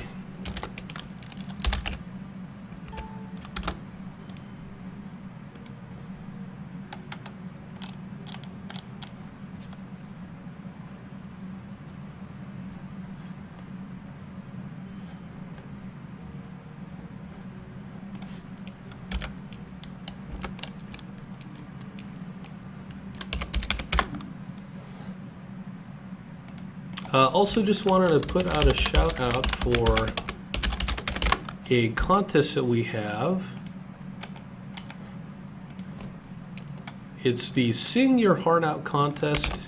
Also just wanted to put out a shout out for a contest that we have. It's the Sing Your Heart Out contest.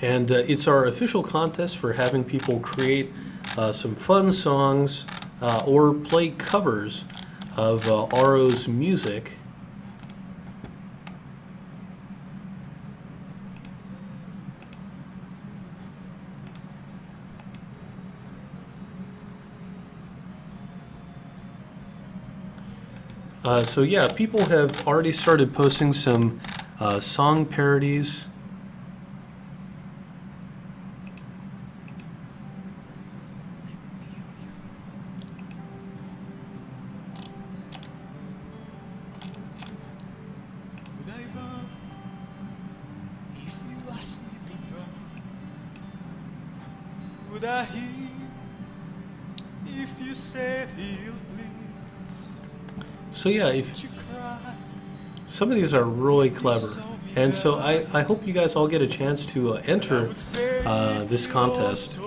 And it's our official contest for having people create some fun songs or play covers of RO's music. So yeah, people have already started posting some song parodies. Would I hear if you said he'll please? So yeah, if some of these are really clever, and so I hope you guys all get a chance to enter this contest.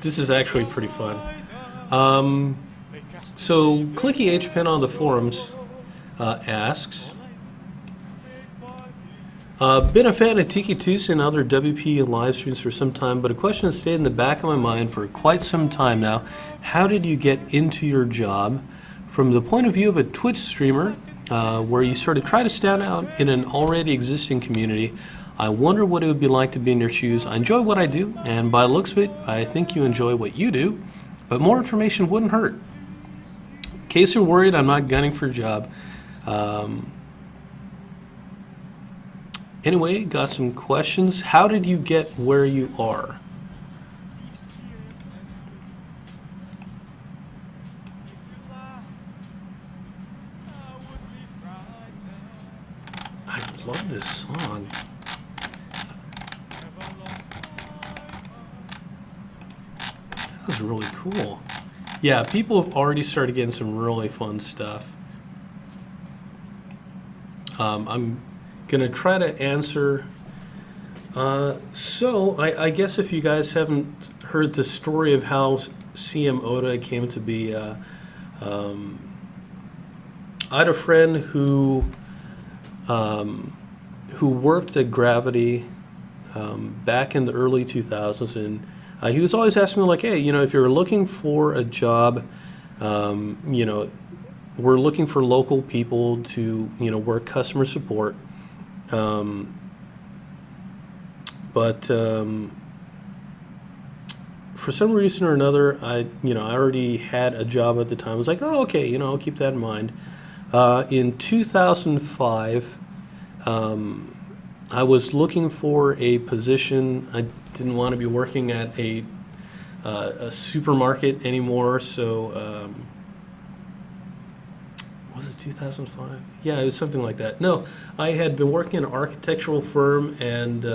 this is actually pretty fun. So Clicky H Pen on the forums asks, been a fan of Tiki Tuesday and other WP and live streams for some time, but a question has stayed in the back of my mind for quite some time now. How did you get into your job? From the point of view of a Twitch streamer, where you sort of try to stand out in an already existing community, I wonder what it would be like to be in your shoes. I enjoy what I do, and by the looks of it, I think you enjoy what you do, but more information wouldn't hurt. In case you're worried, I'm not gunning for a job. Anyway, got some questions. How did you get where you are? I love this song. That was really cool. Yeah, people have already started getting some really fun stuff. I'm gonna try to answer. So I guess if you guys haven't heard the story of how CM Oda came to be, I had a friend who worked at Gravity back in the early 2000s, and he was always asking me like, hey, if you're looking for a job, we're looking for local people to work customer support. But for some reason or another, I already had a job at the time. I was like, oh, okay, I'll keep that in mind. In 2005, I was looking for a position. I didn't want to be working at a supermarket anymore, so was it 2005? Yeah, it was something like that. No, I had been working in an architectural firm, and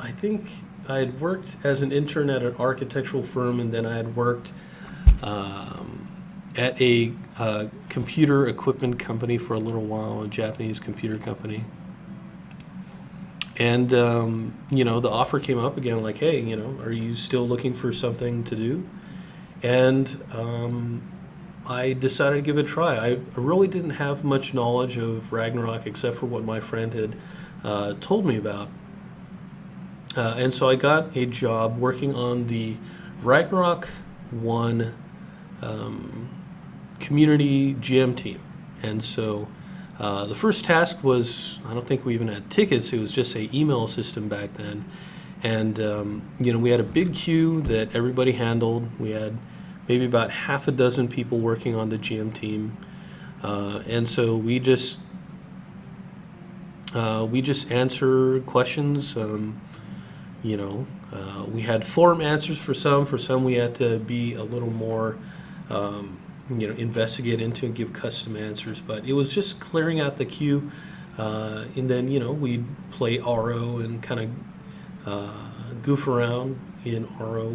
I think I had worked as an intern at an architectural firm, and then I had worked at a computer equipment company for a little while, a Japanese computer company. And, the offer came up again, like, hey, are you still looking for something to do? And I decided to give it a try. I really didn't have much knowledge of Ragnarok except for what my friend had told me about. And so I got a job working on the Ragnarok 1 community GM team. And so the first task was, I don't think we even had tickets, it was just an email system back then. And, we had a big queue that everybody handled. We had maybe about half a dozen people working on the GM team. And so we just answer questions. We had form answers for some we had to be a little more, investigate into and give custom answers. But it was just clearing out the queue, and then we'd play RO and kind of goof around in RO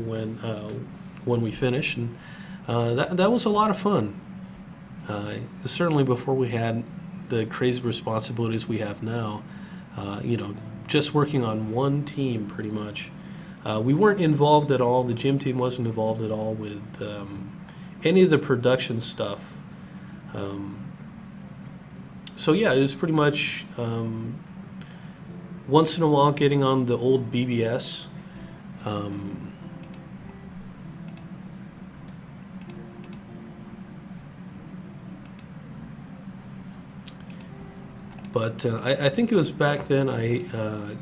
when we finish, and that was a lot of fun. Certainly before we had the crazy responsibilities we have now. Just working on one team pretty much. We weren't involved at all. The gym team wasn't involved at all with any of the production stuff. So yeah, it was pretty much once in a while getting on the old BBS. But I think it was back then I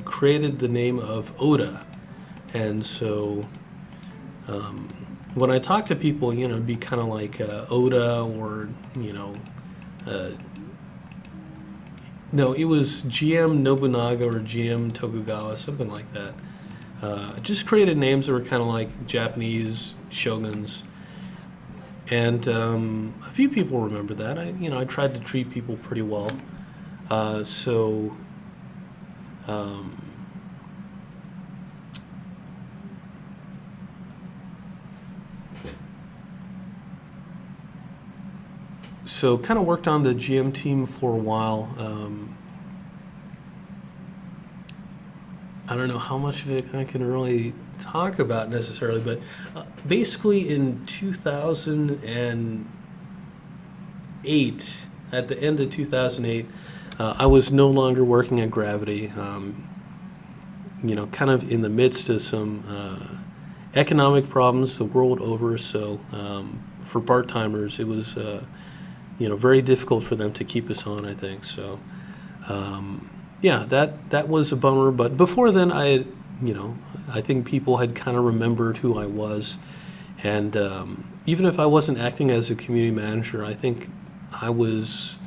created the name of Oda. And so when I talk to people, it'd be kind of like Oda or, no, it was GM Nobunaga or GM Tokugawa, something like that. Just created names that were kind of like Japanese shoguns. And a few people remember that. I tried to treat people pretty well. So kind of worked on the GM team for a while. I don't know how much of it I can really talk about necessarily, but basically in 2008, at the end of 2008, I was no longer working at Gravity. Kind of in the midst of some economic problems the world over. So for part-timers, it was very difficult for them to keep us on, I think. So yeah, that was a bummer. But before then, I think people had kind of remembered who I was, and even if I wasn't acting as a community manager, I think I was,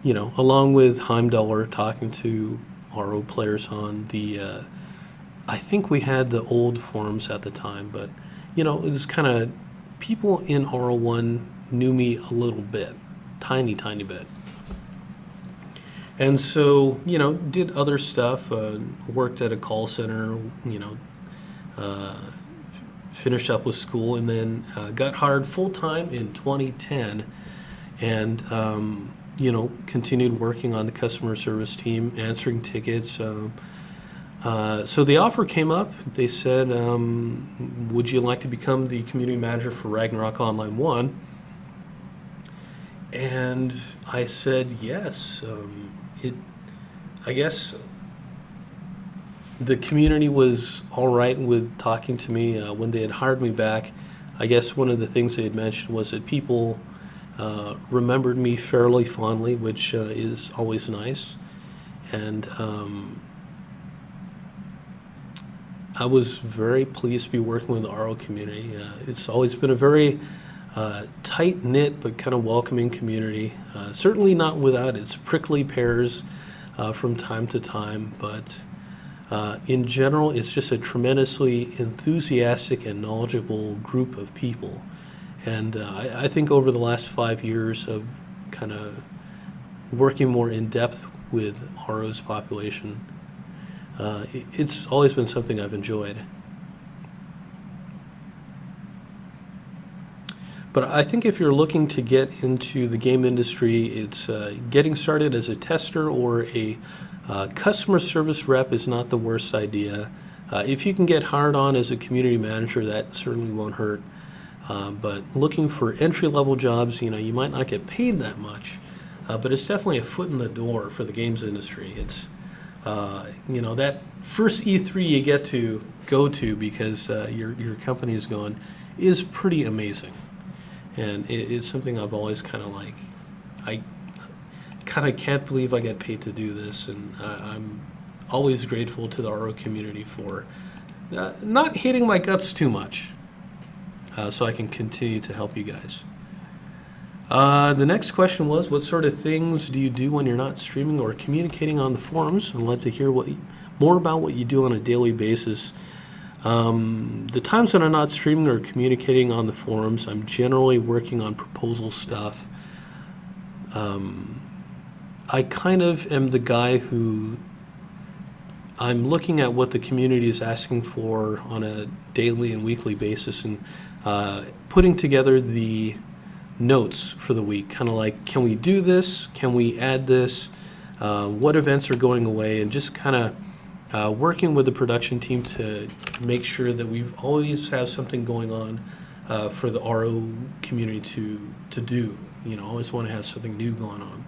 along with Heimdallr, talking to RO players on the. I think we had the old forums at the time, but it was kind of people in RO1 knew me a little bit, tiny bit. And so, did other stuff, worked at a call center, finished up with school, and then got hired full-time in 2010 and, continued working on the customer service team, answering tickets. So the offer came up. They said, would you like to become the community manager for Ragnarok Online 1? And I said yes. I guess the community was all right with talking to me when they had hired me back. I guess one of the things they had mentioned was that people remembered me fairly fondly, which is always nice. And I was very pleased to be working with the RO community. It's always been a very tight-knit but kind of welcoming community. Certainly not without its prickly pears from time to time, but in general, it's just a tremendously enthusiastic and knowledgeable group of people. And I think over the last 5 years of kind of working more in depth with RO's population, it's always been something I've enjoyed. But I think if you're looking to get into the game industry, it's getting started as a tester or a customer service rep is not the worst idea. If you can get hired on as a community manager, that certainly won't hurt. But looking for entry-level jobs, you might not get paid that much, but it's definitely a foot in the door for the games industry. It's that first E3 you get to go to because your company is going is pretty amazing. And it's something I've always kind of like. I kind of can't believe I get paid to do this, and I'm always grateful to the RO community for not hitting my guts too much, so I can continue to help you guys. The next question was, what sort of things do you do when you're not streaming or communicating on the forums? I'd love to hear more about what you do on a daily basis. The times when I'm not streaming or communicating on the forums, I'm generally working on proposal stuff. I kind of am the guy who I'm looking at what the community is asking for on a daily and weekly basis and putting together the notes for the week, kind of like, can we do this? Can we add this? What events are going away? And just kind of working with the production team to make sure that we've always have something going on for the RO community to do. Always want to have something new going on.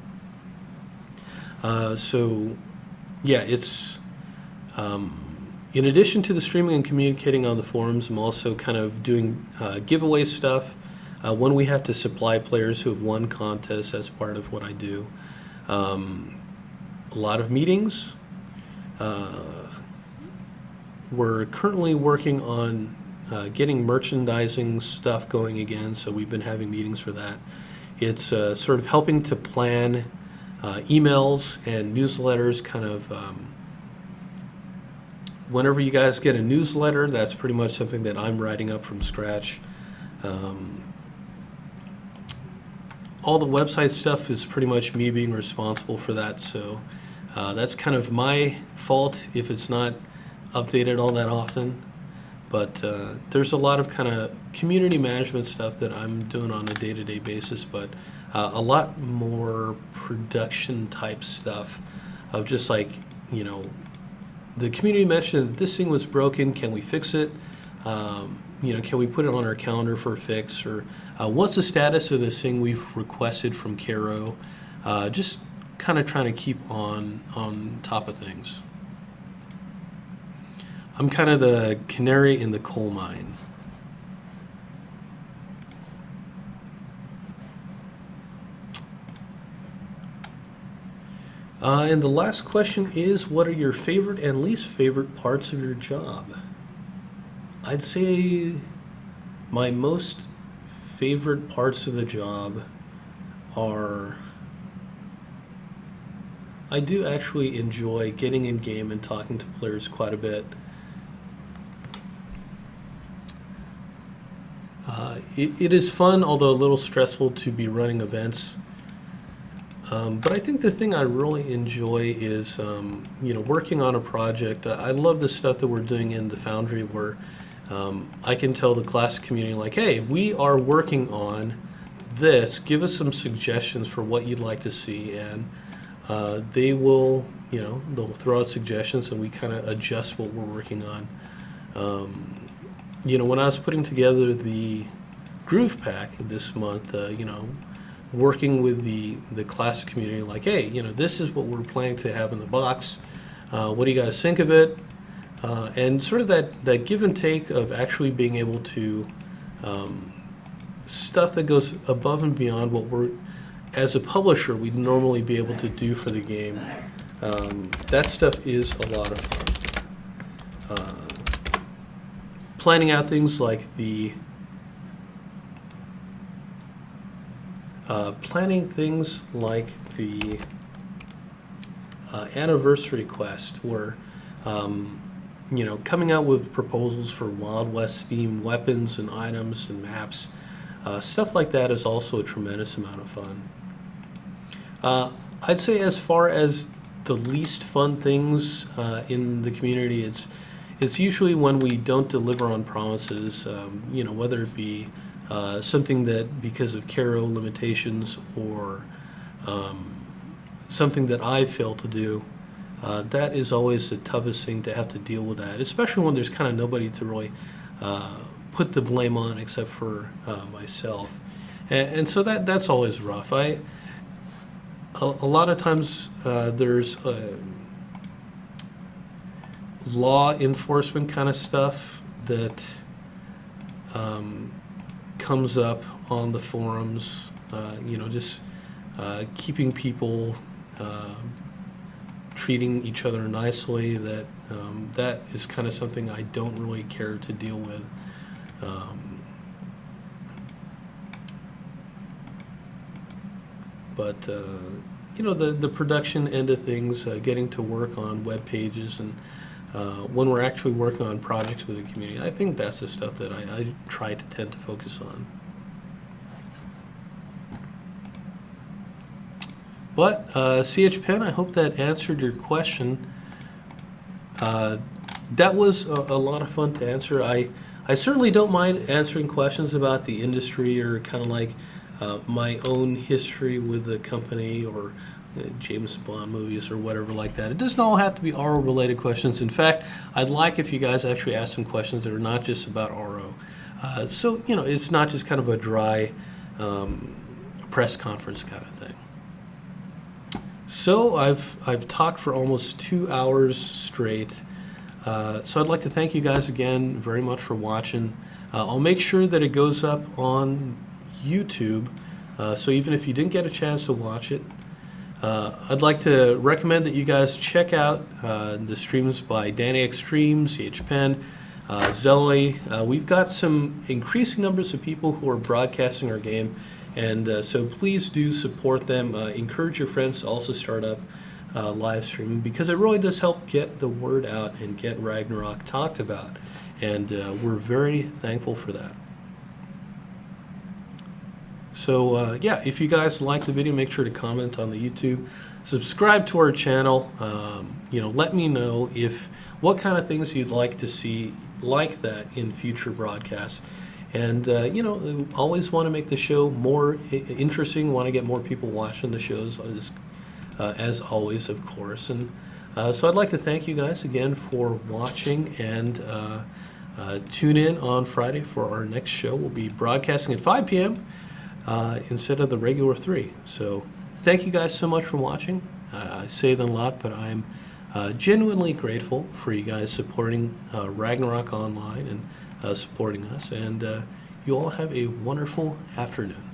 So, yeah, it's in addition to the streaming and communicating on the forums, I'm also kind of doing giveaway stuff. When we have to supply players who have won contests as part of what I do. A lot of meetings. We're currently working on getting merchandising stuff going again, so we've been having meetings for that. It's sort of helping to plan emails and newsletters, kind of whenever you guys get a newsletter, that's pretty much something that I'm writing up from scratch. All the website stuff is pretty much me being responsible for that, so that's kind of my fault if it's not updated all that often. But there's a lot of kind of community management stuff that I'm doing on a day-to-day basis, but a lot more production type stuff of just like, the community mentioned that this thing was broken. Can we fix it? Can we put it on our calendar for a fix? Or what's the status of this thing we've requested from Caro? Just kind of trying to keep on top of things. I'm kind of the canary in the coal mine. And the last question is, what are your favorite and least favorite parts of your job? I'd say my most favorite parts of the job are, I do actually enjoy getting in game and talking to players quite a bit. It is fun, although a little stressful, to be running events. But I think the thing I really enjoy is, working on a project. I love the stuff that we're doing in the Foundry, where I can tell the classic community, like, hey, we are working on this. Give us some suggestions for what you'd like to see, and they will, they'll throw out suggestions, and we kind of adjust what we're working on. When I was putting together the Groove Pack this month, working with the classic community, like, hey, this is what we're planning to have in the box. What do you guys think of it? And sort of that give and take of actually being able to, stuff that goes above and beyond what we're, as a publisher, we'd normally be able to do for the game. That stuff is a lot of fun. Planning out things like the anniversary quest, where coming out with proposals for Wild West themed weapons and items and maps, stuff like that is also a tremendous amount of fun. I'd say as far as the least fun things in the community, it's usually when we don't deliver on promises, whether it be something that, because of Caro limitations, or something that I fail to do. That is always the toughest thing, to have to deal with that, especially when there's kind of nobody to really put the blame on except for myself. And so that's always rough. A lot of times there's law enforcement kind of stuff that comes up on the forums, just keeping people treating each other nicely. That is kind of something I don't really care to deal with. But the production end of things, getting to work on web pages, and when we're actually working on projects with the community, I think that's the stuff that I try to tend to focus on. But CH Pen, I hope that answered your question. That was a lot of fun to answer. I certainly don't mind answering questions about the industry, or kind of like my own history with the company, or James Bond movies, or whatever like that. It doesn't all have to be RO related questions. In fact, I'd like if you guys actually ask some questions that are not just about RO. So it's not just kind of a dry press conference kind of thing. So I've talked for almost 2 hours straight. So I'd like to thank you guys again very much for watching. I'll make sure that it goes up on YouTube, so even if you didn't get a chance to watch it, I'd like to recommend that you guys check out the streams by Danny Extreme, CH Pen, Zelly. We've got some increasing numbers of people who are broadcasting our game, and so please do support them. Encourage your friends to also start up live streaming, because it really does help get the word out and get Ragnarok talked about, and we're very thankful for that. So yeah, if you guys like the video, make sure to comment on the YouTube, subscribe to our channel. Let me know what kind of things you'd like to see like that in future broadcasts. And always want to make the show more interesting. Want to get more people watching the shows, as always, of course. And So I'd like to thank you guys again for watching, and tune in on Friday for our next show. We'll be broadcasting at 5 p.m. Instead of the regular 3. So thank you guys so much for watching. I say it a lot, but I'm genuinely grateful for you guys supporting Ragnarok Online and supporting us. And you all have a wonderful afternoon.